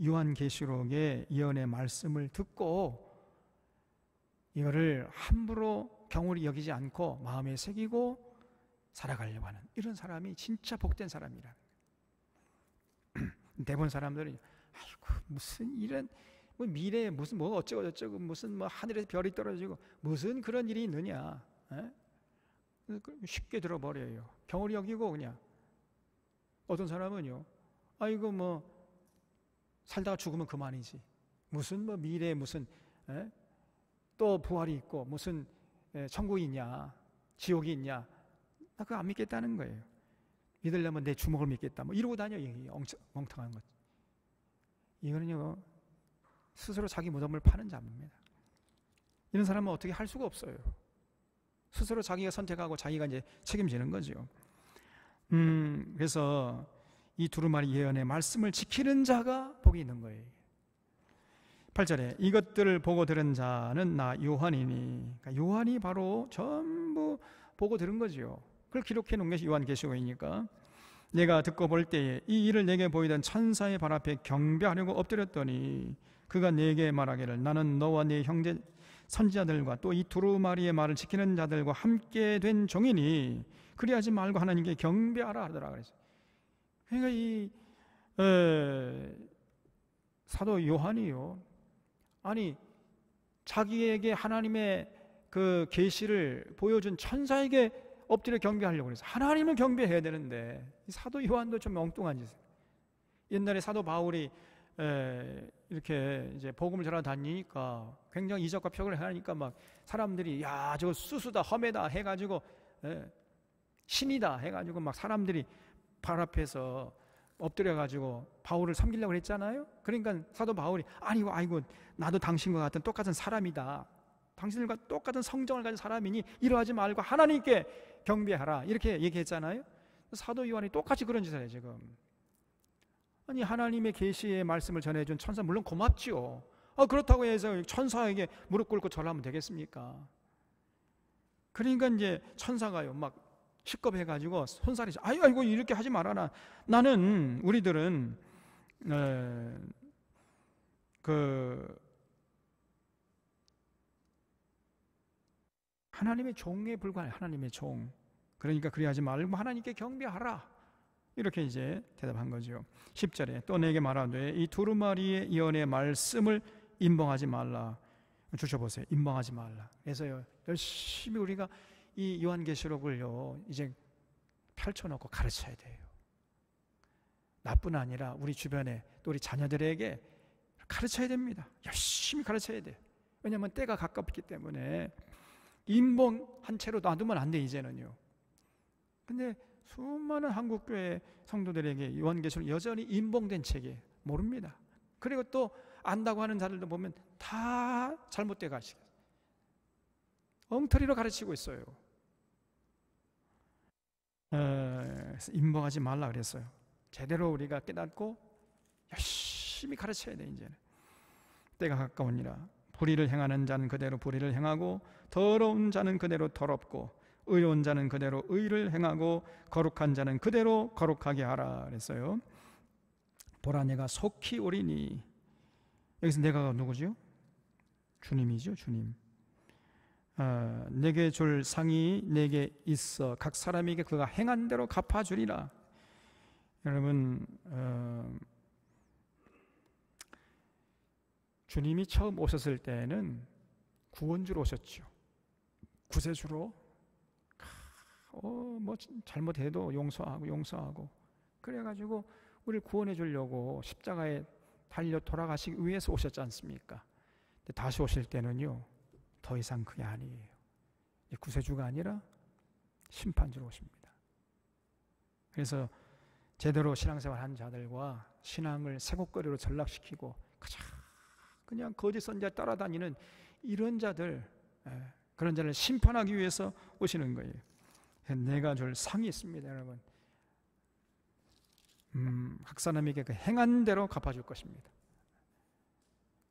요한계시록의 예언의 말씀을 듣고 이거를 함부로 경홀히 여기지 않고 마음에 새기고 살아가려고 하는 이런 사람이 진짜 복된 사람이라. 대부분 사람들은 아이고 무슨 이런 뭐 미래에 무슨 뭐 어쩌고 저쩌고 무슨 뭐 하늘에서 별이 떨어지고 무슨 그런 일이 있느냐, 쉽게 들어버려요. 경홀히 여기고 그냥. 어떤 사람은요, 아이고 뭐 살다가 죽으면 그만이지, 무슨 뭐 미래에 무슨 또 부활이 있고 무슨 천국이 있냐 지옥이 있냐, 나 그거 안 믿겠다는 거예요. 믿으려면 내 주먹을 믿겠다 뭐 이러고 다녀. 멍청한 것. 이거는요 스스로 자기 무덤을 파는 자입니다. 이런 사람은 어떻게 할 수가 없어요. 스스로 자기가 선택하고 자기가 이제 책임지는 거죠. 그래서 이 두루마리 예언의 말씀을 지키는 자가 복이 있는 거예요. 8절에 이것들을 보고 들은 자는 나 요한이니, 그러니까 요한이 바로 전부 보고 들은 거지요. 그걸 기록해 놓은 것이 요한계시록이니까. 내가 듣고 볼 때에 이 일을 내게 보이던 천사의 발 앞에 경배하려고 엎드렸더니 그가 내게 말하기를, 나는 너와 네 형제 선지자들과 또 이 두루마리의 말을 지키는 자들과 함께 된 종이니 그리하지 말고 하나님께 경배하라 하더라 그랬어요. 그러니까 이 사도 요한이요, 아니 자기에게 하나님의 그 계시를 보여준 천사에게 엎드려 경배하려고 그래서 하나님을 경배해야 되는데, 이 사도 요한도 좀 엉뚱한 짓을. 옛날에 사도 바울이 이렇게 이제 복음을 전하 다니니까 굉장히 이적과 표적을 하니까 막 사람들이 야 저거 수수다 험해다 해가지고 신이다 해가지고 막 사람들이 발 앞에서 엎드려가지고 바울을 섬기려고 했잖아요. 그러니까 사도 바울이 아이고 나도 당신과 같은 똑같은 사람이다, 당신들과 똑같은 성정을 가진 사람이니 이러하지 말고 하나님께 경배하라 이렇게 얘기했잖아요. 사도 요한이 똑같이 그런 짓을 해요 지금. 아니 하나님의 계시의 말씀을 전해준 천사 물론 고맙지요. 그렇다고 해서 천사에게 무릎 꿇고 절하면 되겠습니까? 그러니까 이제 천사가요 막 시겁해가지고 손살이죠. 아이고 이렇게 하지 말아라. 나는 우리들은 하나님의 종에 불과해. 하나님의 종. 그러니까 그리하지 말고 하나님께 경배하라 이렇게 이제 대답한 거죠. 10절에 또 내게 말하되 이 두루마리의 예언의 말씀을 임봉하지 말라. 주셔보세요. 임봉하지 말라. 그래서요 열심히 우리가 이 요한계시록을요 이제 펼쳐놓고 가르쳐야 돼요. 나뿐 아니라 우리 주변에 또 우리 자녀들에게 가르쳐야 됩니다. 열심히 가르쳐야 돼요. 왜냐하면 때가 가깝기 때문에 임봉한 채로 놔두면 안 돼 이제는요. 근데 수많은 한국교회 성도들에게 요한계시록 여전히 임봉된 책이 모릅니다. 그리고 또 안다고 하는 자들도 보면 다 잘못돼 가시고 엉터리로 가르치고 있어요. 그래서 임봉하지 말라 그랬어요. 제대로 우리가 깨닫고 열심히 가르쳐야 돼. 이제는 때가 가까우니라. 불의를 행하는 자는 그대로 불의를 행하고 더러운 자는 그대로 더럽고 의로운 자는 그대로 의를 행하고 거룩한 자는 그대로 거룩하게 하라 그랬어요. 보라 내가 속히 오리니. 여기서 내가 누구죠? 주님이죠. 주님. 내게 줄 상이 내게 있어 각 사람에게 그가 행한 대로 갚아주리라. 여러분 주님이 처음 오셨을 때는 구원주로 오셨죠. 구세주로 뭐 잘못해도 용서하고 그래가지고 우리를 구원해 주려고 십자가에 달려 돌아가시기 위해서 오셨지 않습니까? 근데 다시 오실 때는요 더 이상 그게 아니에요. 구세주가 아니라 심판주로 오십니다. 그래서 제대로 신앙생활 한 자들과 신앙을 새곡거리로 전락시키고 그냥 거짓 선지자 따라다니는 이런 자들, 그런 자를 심판하기 위해서 오시는 거예요. 내가 줄 상이 있습니다. 여러분 각 사람에게 그 행한 대로 갚아줄 것입니다.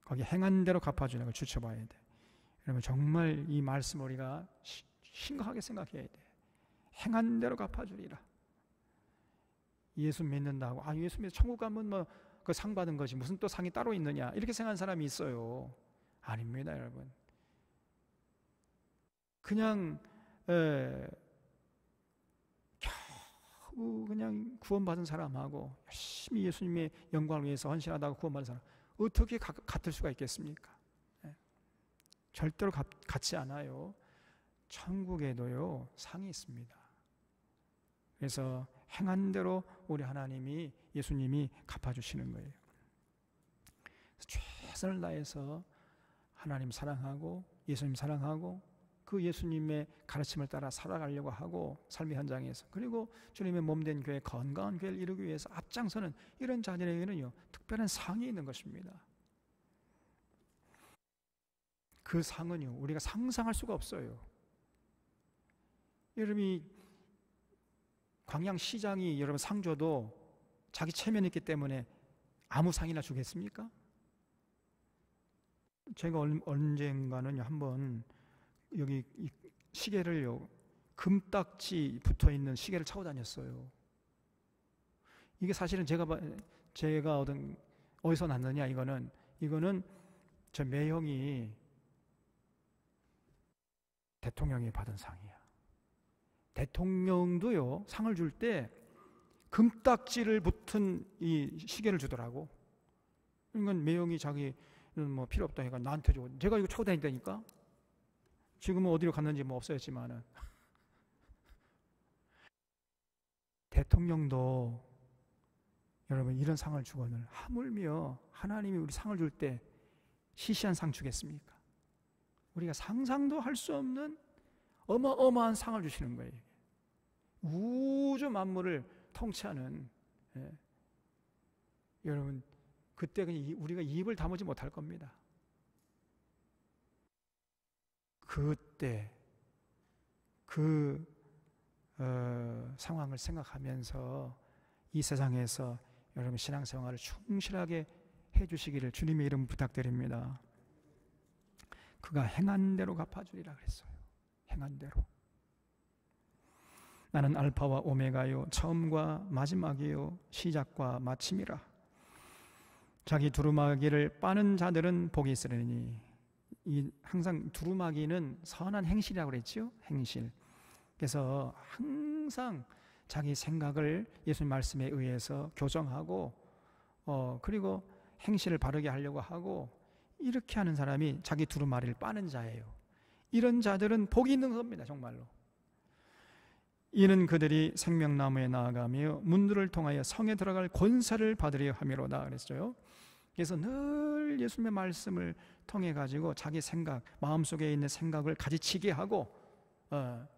거기 행한 대로 갚아주는 걸 주쳐봐야 돼. 여러분 정말 이 말씀을 우리가 심각하게 생각해야 돼. 행한 대로 갚아주리라. 예수 믿는다고 예수 믿어 천국 가면 뭐 그 상 받은 것이 무슨 또 상이 따로 있느냐 이렇게 생각하는 사람이 있어요. 아닙니다, 여러분. 그냥 겨우 그냥 구원받은 사람하고 열심히 예수님의 영광을 위해서 헌신하다가 구원받은 사람 어떻게 같을 수가 있겠습니까? 절대로 같지 않아요. 천국에도요 상이 있습니다. 그래서 행한 대로 우리 하나님이 예수님이 갚아주시는 거예요. 최선을 다해서 하나님 사랑하고 예수님 사랑하고 그 예수님의 가르침을 따라 살아가려고 하고 삶의 현장에서 그리고 주님의 몸된 교회 건강한 교회를 이루기 위해서 앞장서는 이런 자들에게는요 특별한 상이 있는 것입니다. 그 상은요 우리가 상상할 수가 없어요. 여러분이 광양시장이 여러분 상 줘도 자기 체면이 있기 때문에 아무 상이나 주겠습니까? 제가 언젠가는 한번 여기 시계를요 금딱지 붙어있는 시계를 차고 다녔어요. 이게 사실은 제가 어디서 났느냐 이거는 저 매형이 대통령이 받은 상이야. 대통령도요 상을 줄 때 금딱지를 붙은 이 시계를 주더라고. 그러니까 매형이 자기는 뭐 필요 없다 해가 나한테 주고 제가 이거 차고 다닌다니까. 지금은 어디로 갔는지 뭐 없어졌지만은 대통령도 여러분 이런 상을 주거늘 하물며 하나님이 우리 상을 줄 때 시시한 상 주겠습니까? 우리가 상상도 할 수 없는 어마어마한 상을 주시는 거예요. 우주 만물을 통치하는 여러분 그때 우리가 입을 다무지 못할 겁니다. 그때 그 상황을 생각하면서 이 세상에서 여러분 신앙생활을 충실하게 해주시기를 주님의 이름 부탁드립니다. 그가 행한 대로 갚아주리라 그랬어요. 행한 대로. 나는 알파와 오메가요 처음과 마지막이요 시작과 마침이라. 자기 두루마기를 빠는 자들은 복이 있으리니. 항상 두루마기는 선한 행실이라고 그랬죠. 행실. 그래서 항상 자기 생각을 예수님 말씀에 의해서 교정하고 그리고 행실을 바르게 하려고 하고 이렇게 하는 사람이 자기 두루마리를 빠는 자예요. 이런 자들은 복이 있는 겁니다. 정말로. 이는 그들이 생명나무에 나아가며 문들을 통하여 성에 들어갈 권세를 받으려 함이로다 그랬어요. 그래서 늘 예수님의 말씀을 통해 가지고 자기 생각, 마음속에 있는 생각을 가지치게 하고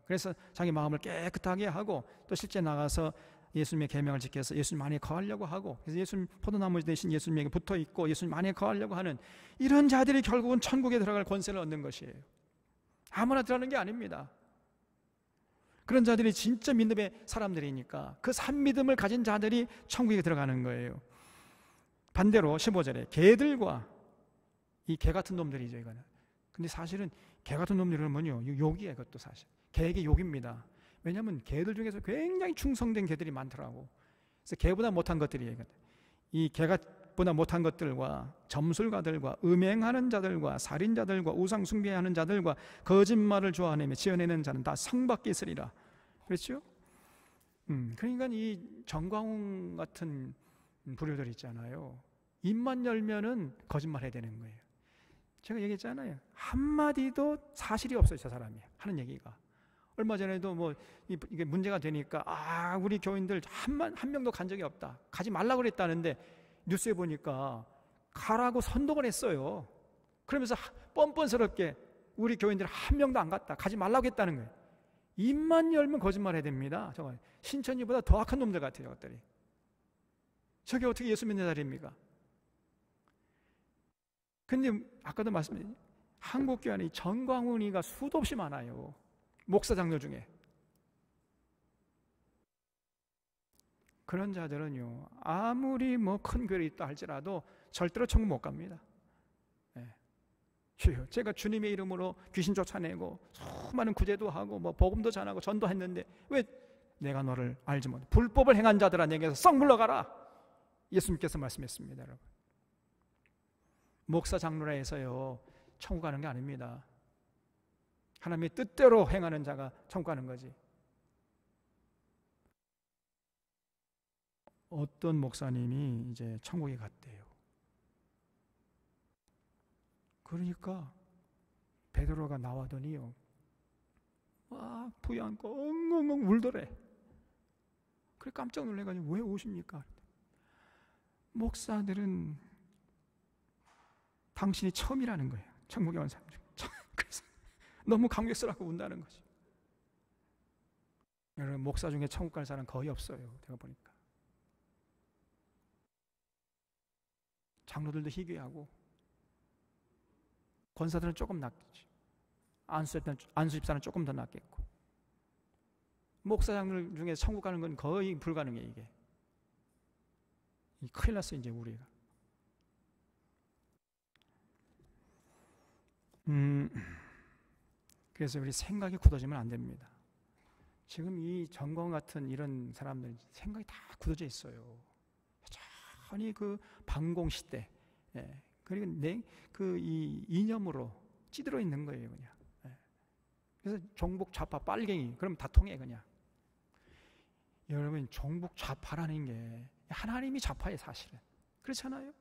그래서 자기 마음을 깨끗하게 하고 또 실제 나가서 예수님의 계명을 지켜서 예수님 안에 거하려고 하고 그래서 예수님 포도나무 대신 예수님에게 붙어 있고 예수님 안에 거하려고 하는 이런 자들이 결국은 천국에 들어갈 권세를 얻는 것이에요. 아무나 들어가는 게 아닙니다. 그런 자들이 진짜 믿음의 사람들이니까 그 산믿음을 가진 자들이 천국에 들어가는 거예요. 반대로 15절에 개들과 이 개 같은 놈들이죠. 이거는. 근데 사실은 개 같은 놈들은 뭐요? 욕이에요. 그것도 사실. 개에게 욕입니다. 왜냐하면 개들 중에서 굉장히 충성된 개들이 많더라고. 그래서 개보다 못한 것들이에요. 이 개보다 못한 것들과 점술가들과 음행하는 자들과 살인자들과 우상 숭배하는 자들과 거짓말을 좋아하며 지어내는 자는 다 상밖에 있으리라. 그렇죠? 그러니까 이 정광훈 같은 부류들 있잖아요. 입만 열면은 거짓말해야 되는 거예요. 제가 얘기했잖아요. 한마디도 사실이 없어요. 저 사람이 하는 얘기가. 얼마 전에도 뭐 이게 문제가 되니까 우리 교인들 한 명도 간 적이 없다. 가지 말라고 그랬다는데 뉴스에 보니까 가라고 선동을 했어요. 그러면서 뻔뻔스럽게 우리 교인들 한 명도 안 갔다. 가지 말라고 했다는 거예요. 입만 열면 거짓말해야 됩니다. 정말 신천지보다 더 악한 놈들 같아요. 저것들이. 저게 어떻게 예수 믿는 자리입니까? 근데 아까도 말씀드린 한국교회 안에 정광훈이가 수도 없이 많아요. 목사 장로 중에. 그런 자들은요, 아무리 뭐 큰 교회에 있다 할지라도 절대로 천국 못 갑니다. 주여, 제가 주님의 이름으로 귀신 쫓아내고 수많은 구제도 하고 뭐 복음도 전하고 전도 했는데 왜 내가 너를 알지 못해? 불법을 행한 자들아 내게서 썩 물러가라. 예수님께서 말씀했습니다. 여러분, 목사 장로라 해서요 천국 가는 게 아닙니다. 하나님의 뜻대로 행하는 자가 천국 가는 거지. 어떤 목사님이 이제 천국에 갔대요. 그러니까 베드로가 나와더니요 막 부여안고 엉엉엉 울더래. 그래 깜짝 놀래가지고 왜 우십니까? 목사들은 당신이 처음이라는 거예요. 천국에 온 사람 중. 그래서 너무 감격스럽고 운다는 거죠. 여러분, 목사 중에 천국 갈 사람 거의 없어요. 제가 보니까 장로들도 희귀하고 권사들은 조금 낫겠지. 안수 집사는 조금 더 낫겠고, 목사 장로 중에 천국 가는 건 거의 불가능해. 이게 큰일 났어 이제 우리가. 그래서 우리 생각이 굳어지면 안 됩니다. 지금 이 정권 같은 이런 사람들 생각이 다 굳어져 있어요. 여전히 그 반공 시대, 그리고 이 이념으로 찌들어 있는 거예요, 그냥. 그래서 종북 좌파 빨갱이 그럼 다 통해 그냥. 여러분, 종북 좌파라는 게 하나님이 좌파예요, 사실은. 그렇잖아요.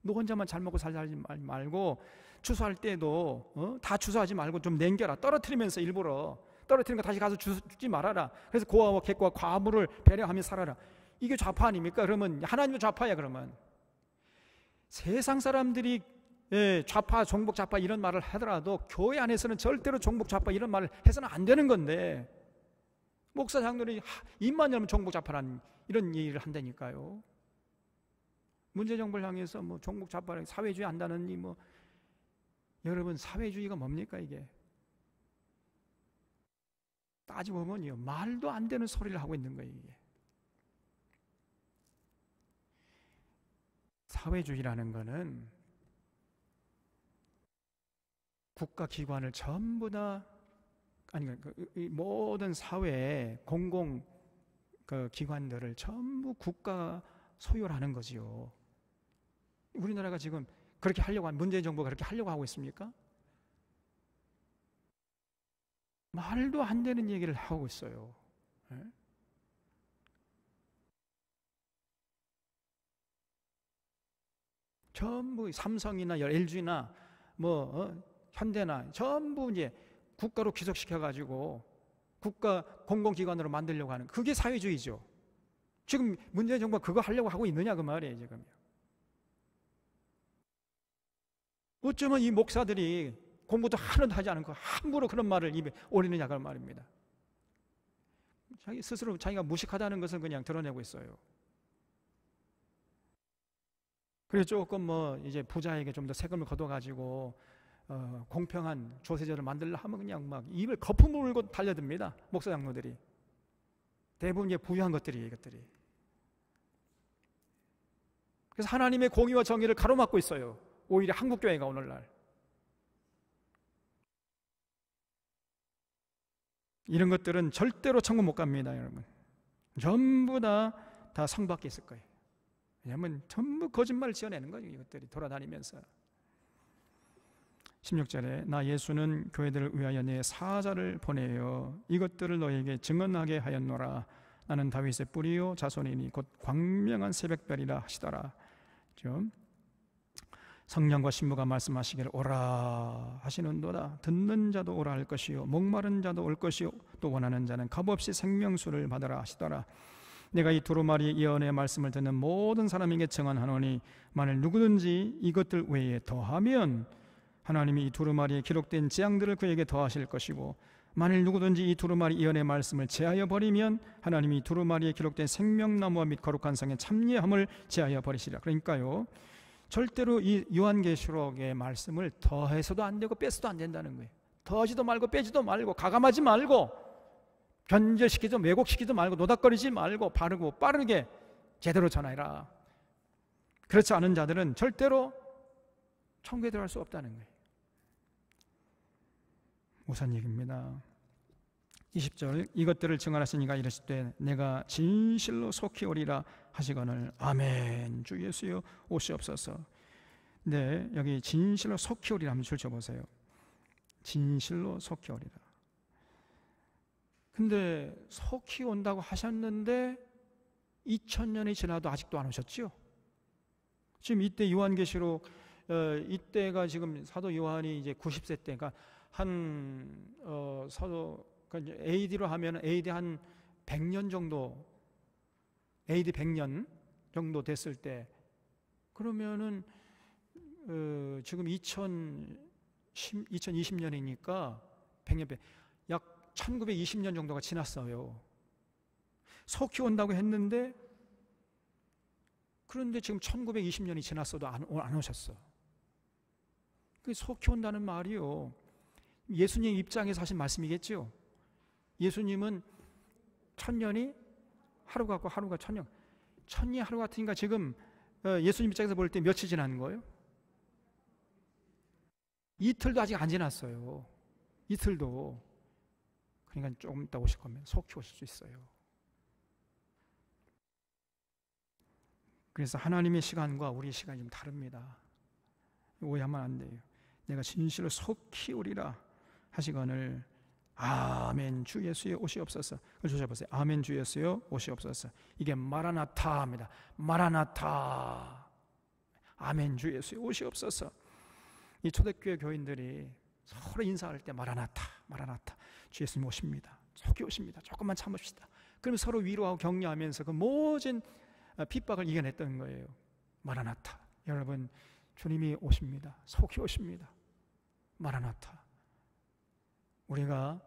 너 혼자만 잘 먹고 살지 말고 추수할 때도 다 추수하지 말고 좀 남겨라. 떨어뜨리면서 일부러 떨어뜨리는 거 다시 가서 주지 말아라. 그래서 고아와 객과 과부를 배려하며 살아라. 이게 좌파 아닙니까? 그러면 하나님도 좌파야. 그러면 세상 사람들이 좌파, 종북 좌파 이런 말을 하더라도 교회 안에서는 절대로 종북 좌파 이런 말을 해서는 안 되는 건데, 목사 장로들이 입만 열면 종북 좌파라는 이런 얘기를 한다니까요. 문재정부를 향해서 뭐 종북 좌파 사회주의 한다느니 뭐. 여러분, 사회주의가 뭡니까 이게? 따지고 보면요 말도 안 되는 소리를 하고 있는 거예요. 이게 사회주의라는 거는 국가기관을 전부 다, 아니 모든 사회의 공공 기관들을 전부 국가 소유를 하는 거지요. 우리나라가 지금 그렇게 하려고 문재인 정부가 그렇게 하려고 하고 있습니까? 말도 안 되는 얘기를 하고 있어요. 전부 삼성이나 LG나 현대나 전부 이제 국가로 귀속시켜 가지고 국가 공공기관으로 만들려고 하는, 그게 사회주의죠. 지금 문재인 정부가 그거 하려고 하고 있느냐 그 말이에요 지금. 어쩌면 이 목사들이 공부도 하나도 하지 않고 함부로 그런 말을 입에 올리느냐 그 말입니다. 자기 스스로 자기가 무식하다는 것을 그냥 드러내고 있어요. 그래서 조금 이제 부자에게 좀 더 세금을 걷어가지고 공평한 조세제를 만들려 하면 그냥 막 입을 거품 물고 달려듭니다. 목사 장로들이 대부분 이제 부유한 것들이 이것들이. 그래서 하나님의 공의와 정의를 가로막고 있어요. 오히려 한국교회가 오늘날 이런 것들은 절대로 천국 못 갑니다. 여러분, 전부 다 상 밖에 있을 거예요. 왜냐하면 전부 거짓말을 지어내는 거예요. 이것들이 돌아다니면서. 16절에 나 예수는 교회들을 위하여 내 사자를 보내어 이것들을 너에게 증언하게 하였노라. 나는 다윗의 뿌리요 자손이니 곧 광명한 새벽별이라 하시더라. 성령과 신부가 말씀하시기를 오라 하시는도다. 듣는 자도 오라 할 것이요 목마른 자도 올 것이요 또 원하는 자는 값없이 생명수를 받으라 하시더라. 내가 이 두루마리 예언의 말씀을 듣는 모든 사람에게 증언하노니 만일 누구든지 이것들 외에 더하면 하나님이 이 두루마리에 기록된 재앙들을 그에게 더하실 것이고, 만일 누구든지 이 두루마리 예언의 말씀을 제하여 버리면 하나님이 이 두루마리에 기록된 생명나무와 및 거룩한 성의 참예함을 제하여 버리시리라. 그러니까요 절대로 이 요한계시록의 말씀을 더해서도 안 되고 빼서도 안 된다는 거예요. 더하지도 말고 빼지도 말고 가감하지 말고 변절시키지 왜곡시키지 말고 노닥거리지 말고 바르고 빠르게 제대로 전하라. 그렇지 않은 자들은 절대로 천국에 들어갈 수 없다는 거예요. 우선 얘기입니다. 20절 이것들을 증언하신 이가 이르실 때 내가 진실로 속히 오리라 하시거늘 아멘. 주 예수여 오시옵소서. 네, 여기 진실로 속히 오리라 한번 줄쳐보세요. 진실로 속히 오리라. 근데 속히 온다고 하셨는데 2000년이 지나도 아직도 안 오셨죠? 지금 이때 요한계시록 이때가 지금 사도 요한이 이제 90세 때가 한 사도 그러니까 AD로 하면 AD 한 100년 정도 AD 100년 정도 됐을 때 그러면은 지금 2020년이니까 100년 약 1920년 정도가 지났어요. 속히 온다고 했는데 그런데 지금 1920년이 지났어도 안 오셨어. 속히 온다는 말이요. 예수님 입장에서 하신 말씀이겠죠. 예수님은 1000년이 하루 같고 하루가 1000년. 1000이 하루 같으니까 지금 예수님 입장에서 볼 때 며칠 지난 거예요? 이틀도 아직 안 지났어요. 이틀도. 그러니까 조금 있다 오실 거면 속히 오실 수 있어요. 그래서 하나님의 시간과 우리의 시간이 좀 다릅니다. 오해하면 안 돼요. 내가 진실로 속히 오리라 하시거늘 아멘 주 예수여 오시옵소서. 그걸 조셔보세요. 아멘 주 예수여 오시옵소서. 이게 마라나타입니다. 마라나타. 아멘 주 예수여 오시옵소서. 이 초대교회 교인들이 서로 인사할 때 마라나타 마라나타 주 예수님 오십니다. 속히 오십니다. 조금만 참읍시다. 그러면 서로 위로하고 격려하면서 그 모든 핍박을 이겨냈던 거예요. 마라나타. 여러분 주님이 오십니다. 속히 오십니다. 마라나타. 우리가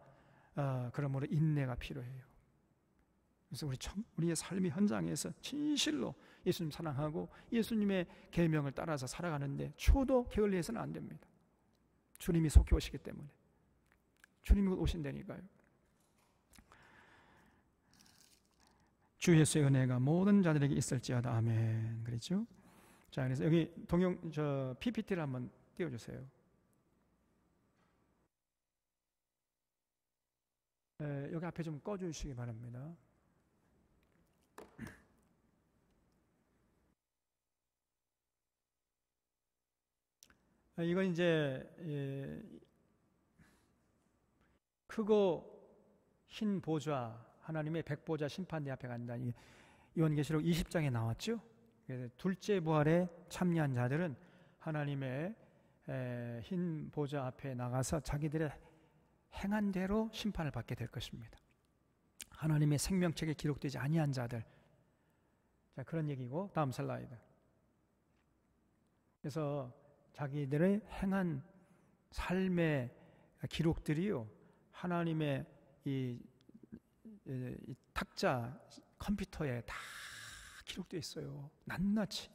그러므로 인내가 필요해요. 그래서 우리의 삶의 현장에서 진실로 예수님 사랑하고 예수님의 계명을 따라서 살아가는데 초도 게을리해서는 안 됩니다. 주님이 속히 오시기 때문에. 주님이 오신다니까요. 주 예수의 은혜가 모든 자들에게 있을지어다. 아멘. 그렇죠? 자, 그래서 여기 PPT를 한번 띄워주세요. 여기 앞에 좀 꺼주시기 바랍니다. 이건 이제 크고 흰 보좌, 하나님의 백보좌 심판대 앞에 간다. 요한계시록 20장에 나왔죠. 그래서 둘째 부활에 참여한 자들은 하나님의 흰 보좌 앞에 나가서 자기들의 행한 대로 심판을 받게 될 것입니다. 하나님의 생명책에 기록되지 아니한 자들. 자, 그런 얘기고 다음 슬라이드. 그래서 자기들의 행한 삶의 기록들이요 하나님의 이 탁자 컴퓨터에 다 기록되어 있어요. 낱낱이.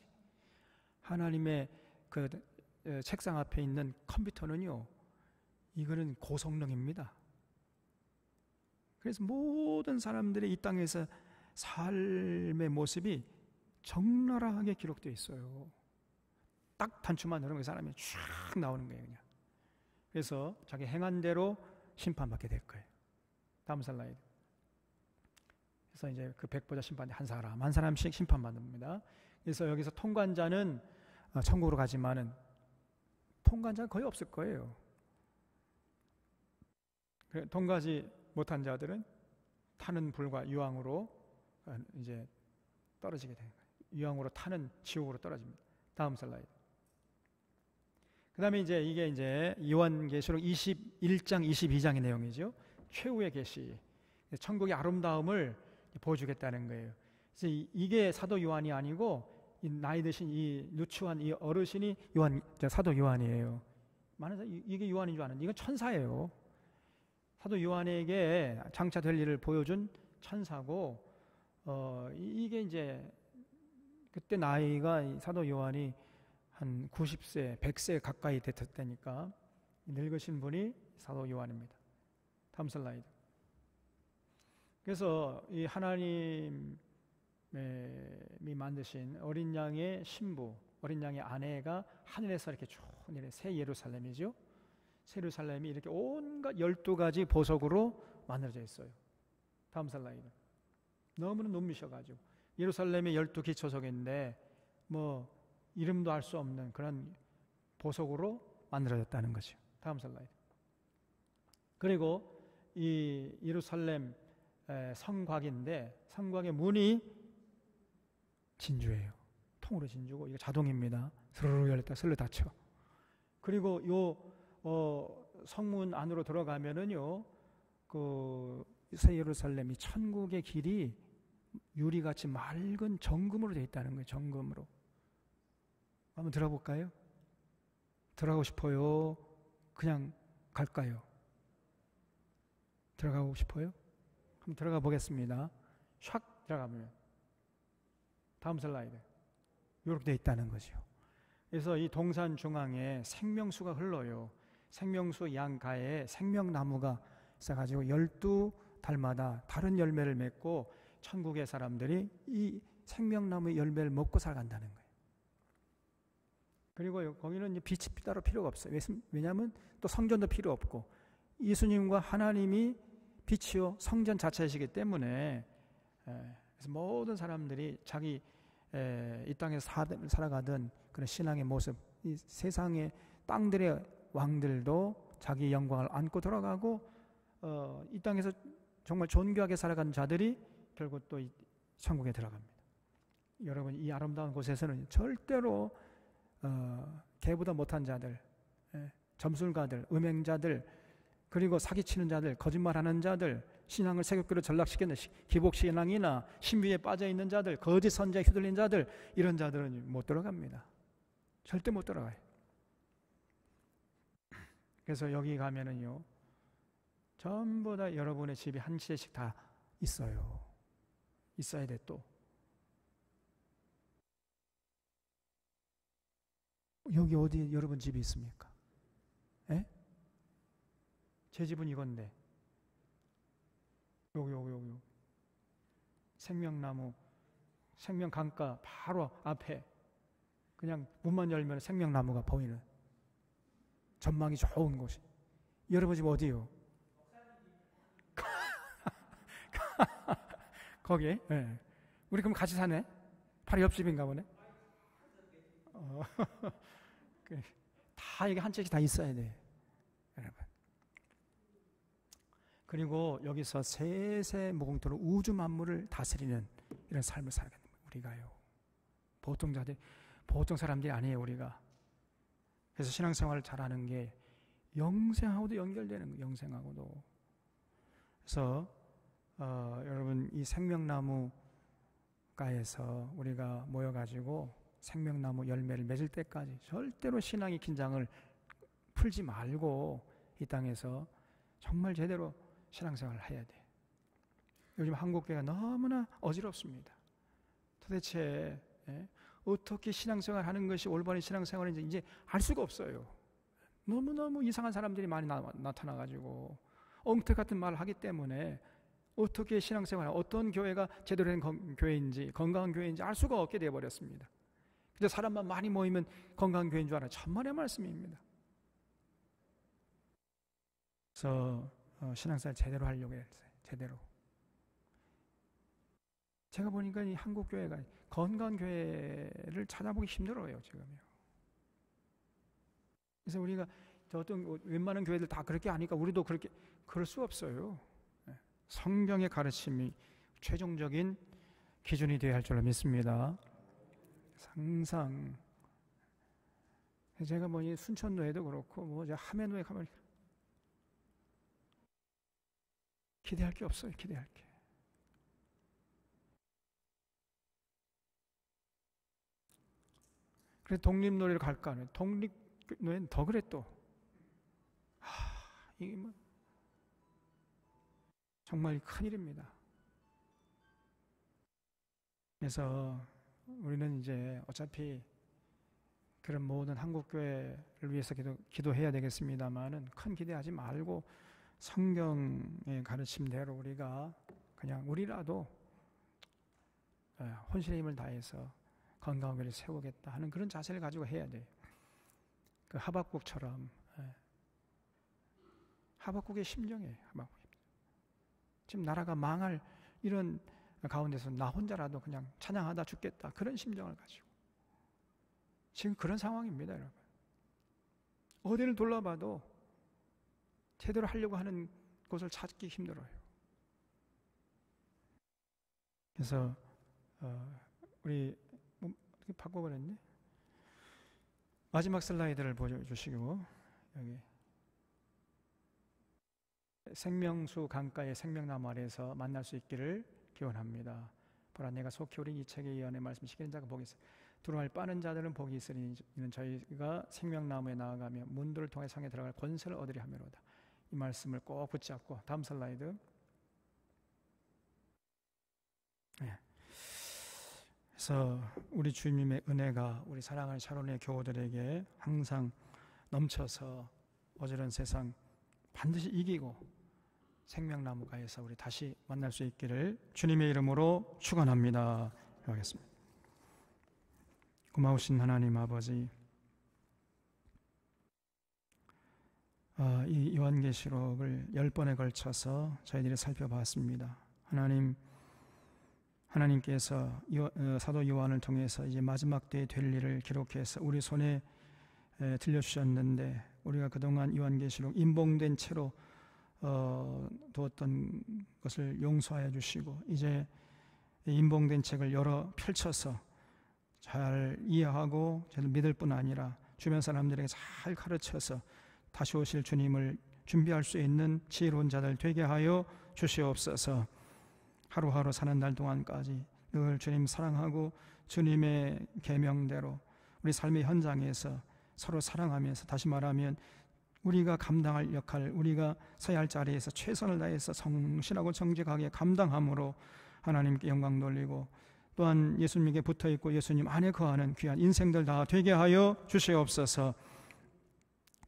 하나님의 그 책상 앞에 있는 컴퓨터는요 이거는 고성능입니다. 그래서 모든 사람들의 이 땅에서 삶의 모습이 적나라하게 기록되어 있어요. 딱 단추만 누르면 그 사람이 쫙 나오는 거예요. 그냥. 그래서 자기 행한 대로 심판받게 될 거예요. 다음 슬라이드. 그래서 이제 그 백보자 심판대 한 사람씩 심판받습니다. 그래서 여기서 통과한 자는 천국으로 가지만은 통과한 자는 거의 없을 거예요. 통과하지 못한 자들은 타는 불과 유황으로 이제 떨어지게 되는 거예요. 유황으로 타는 지옥으로 떨어집니다. 다음 슬라이드. 그 다음에 이게 이제 요한계시록 21장, 22장의 내용이죠. 최후의 계시. 천국의 아름다움을 보여주겠다는 거예요. 그래서 이게 사도 요한이 아니고 이 나이 드신 이 누추한 이 어르신이 사도 요한이에요. 많은 사람이 이게 요한인 줄 아는데 이건 천사예요. 사도 요한에게 장차 될 일을 보여준 천사고, 이게 이제 그때 나이가 사도 요한이 한 90세, 100세 가까이 됐을 때니까 늙으신 분이 사도 요한입니다. 다음 슬라이드. 그래서 이 하나님이 만드신 어린 양의 신부, 어린 양의 아내가 하늘에서 이렇게 쭉 내려 새 예루살렘이죠. 새 예루살렘이 이렇게 온갖 12가지 보석으로 만들어져 있어요. 다음 슬라이드. 너무나 눈부셔가지고 예루살렘의 12기초석인데 뭐 이름도 알 수 없는 그런 보석으로 만들어졌다는 거죠. 다음 슬라이드. 그리고 이 예루살렘 성곽인데 성곽의 문이 진주예요. 통으로 진주고 이거 자동입니다. 스르르 열렸다 스르르 닫혀. 그리고 요 성문 안으로 들어가면은요, 그 새 예루살렘이 천국의 길이 유리같이 맑은 정금으로 되어 있다는 거예요. 정금으로. 한번 들어볼까요? 들어가고 싶어요? 그냥 갈까요? 들어가고 싶어요? 한번 들어가 보겠습니다. 샥 들어가면 다음 슬라이드. 이렇게 되어 있다는 거죠. 그래서 이 동산 중앙에 생명수가 흘러요. 생명수 양가에 생명나무가 있어가지고 12달마다 다른 열매를 맺고 천국의 사람들이 이 생명나무의 열매를 먹고 살아간다는 거예요. 그리고 거기는 이제 빛이 따로 필요가 없어요. 왜냐하면 또 성전도 필요 없고 예수님과 하나님이 빛이요 성전 자체이시기 때문에 그래서 모든 사람들이 자기 이 땅에서 살아가던 그런 신앙의 모습, 이 세상의 땅들의 왕들도 자기 영광을 안고 돌아가고 이 땅에서 정말 존귀하게 살아가는 자들이 결국 또 이 천국에 들어갑니다. 여러분 이 아름다운 곳에서는 절대로 개보다 못한 자들, 점술가들, 음행자들, 그리고 사기치는 자들, 거짓말하는 자들, 신앙을 세격교로 전락시키는 기복신앙이나 신비에 빠져있는 자들, 거짓 선자에 휘둘린 자들, 이런 자들은 못 들어갑니다. 절대 못 들어가요. 그래서 여기 가면은요, 전부 다 여러분의 집이 한 채씩 다 있어요. 있어야 돼 또. 여기 어디 여러분 집이 있습니까? 에? 제 집은 이건데. 여기. 생명나무, 생명강가 바로 앞에 그냥 문만 열면 생명나무가 보이는 전망이 좋은 곳이. 여러분 집 어디요? 거기? 네. 우리 그럼 같이 사네? 바로 옆집인가 보네? 다 이게 한 채씩 다 있어야 돼, 여러분. 그리고 여기서 세세 무궁토로 우주 만물을 다스리는 이런 삶을 살아가는 거예요. 우리가요. 보통 사람들이 아니에요, 우리가. 그래서 신앙생활을 잘하는 게 영생하고도 연결되는 거예요, 영생하고도. 그래서 여러분 이 생명나무가에서 우리가 모여가지고 생명나무 열매를 맺을 때까지 절대로 신앙의 긴장을 풀지 말고 이 땅에서 정말 제대로 신앙생활을 해야 돼. 요즘 한국교회가 너무나 어지럽습니다. 도대체 어떻게 신앙생활 하는 것이 올바른 신앙생활인지 이제 알 수가 없어요. 너무너무 이상한 사람들이 많이 나타나가지고 엉터 같은 말을 하기 때문에 어떻게 신앙생활, 어떤 교회가 제대로 된 교회인지 건강한 교회인지 알 수가 없게 되어버렸습니다. 근데 사람만 많이 모이면 건강한 교회인 줄 알아요. 천만의 말씀입니다. 그래서 신앙생활 제대로 하려고 했어요. 제대로. 제가 보니까 이 한국 교회가 건강한 교회를 찾아보기 힘들어요, 지금요. 그래서 우리가 어떤 웬만한 교회들 다 그렇게 하니까 우리도 그렇게 그럴 수 없어요. 성경의 가르침이 최종적인 기준이 되어야 할 줄로 믿습니다. 항상 제가 뭐 순천노회도 그렇고 뭐 함해노회 가면 기대할 게 없어요. 기대할 게. 그래서 독립노래를 갈까 하네. 독립노래는 더 그래 또. 이게 뭐 정말 큰일입니다. 그래서 우리는 이제 어차피 그런 모든 한국교회를 위해서 기도해야 되겠습니다만은 큰 기대하지 말고 성경의 가르침대로 우리가 그냥 우리라도 혼신의 힘을 다해서 건강한 교회를 세우겠다 하는 그런 자세를 가지고 해야 돼요. 그 하박국처럼. 하박국의 심정이에요. 지금 나라가 망할 이런 가운데서 나 혼자라도 그냥 찬양하다 죽겠다, 그런 심정을 가지고 지금 그런 상황입니다, 여러분. 어디를 둘러봐도 제대로 하려고 하는 곳을 찾기 힘들어요. 그래서 우리 어떻게 바꿔버렸네. 마지막 슬라이드를 보여주시고, 여기 생명수 강가의 생명나무 아래에서 만날 수 있기를 기원합니다. 보라, 내가 속히 우리 이 책에 예언의 말씀 시키는 자가 복이 있으리. 두루마리 빠는 자들은 복이 있으리. 이는 저희가 생명나무에 나아가며 문들을 통해 성에 들어갈 권세를 얻으리 하미로다. 이 말씀을 꼭 붙잡고, 다음 슬라이드. 그래서 우리 주님의 은혜가 우리 사랑하는 샤론의 교우들에게 항상 넘쳐서 어제런 세상 반드시 이기고 생명나무가에서 우리 다시 만날 수 있기를 주님의 이름으로 축원합니다. 하겠습니다. 고마우신 하나님 아버지, 이 요한계시록을 10번에 걸쳐서 저희들이 살펴봤습니다. 하나님께서 사도 요한을 통해서 이제 마지막 때에 될 일을 기록해서 우리 손에 들려주셨는데, 우리가 그동안 요한계시록 임봉된 채로 두었던 것을 용서하여 주시고, 이제 임봉된 책을 열어 펼쳐서 잘 이해하고 믿을 뿐 아니라 주변 사람들에게 잘 가르쳐서 다시 오실 주님을 준비할 수 있는 지혜로운 자들 되게 하여 주시옵소서. 하루하루 사는 날 동안까지 늘 주님 사랑하고 주님의 계명대로 우리 삶의 현장에서 서로 사랑하면서, 다시 말하면 우리가 감당할 역할, 우리가 서야 할 자리에서 최선을 다해서 성실하고 정직하게 감당함으로 하나님께 영광 돌리고, 또한 예수님께 붙어있고 예수님 안에 거하는 귀한 인생들 다 되게 하여 주시옵소서.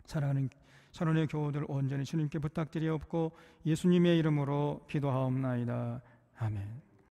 사랑하는 샤론의 교우들 온전히 주님께 부탁드리옵고 예수님의 이름으로 기도하옵나이다. 아멘.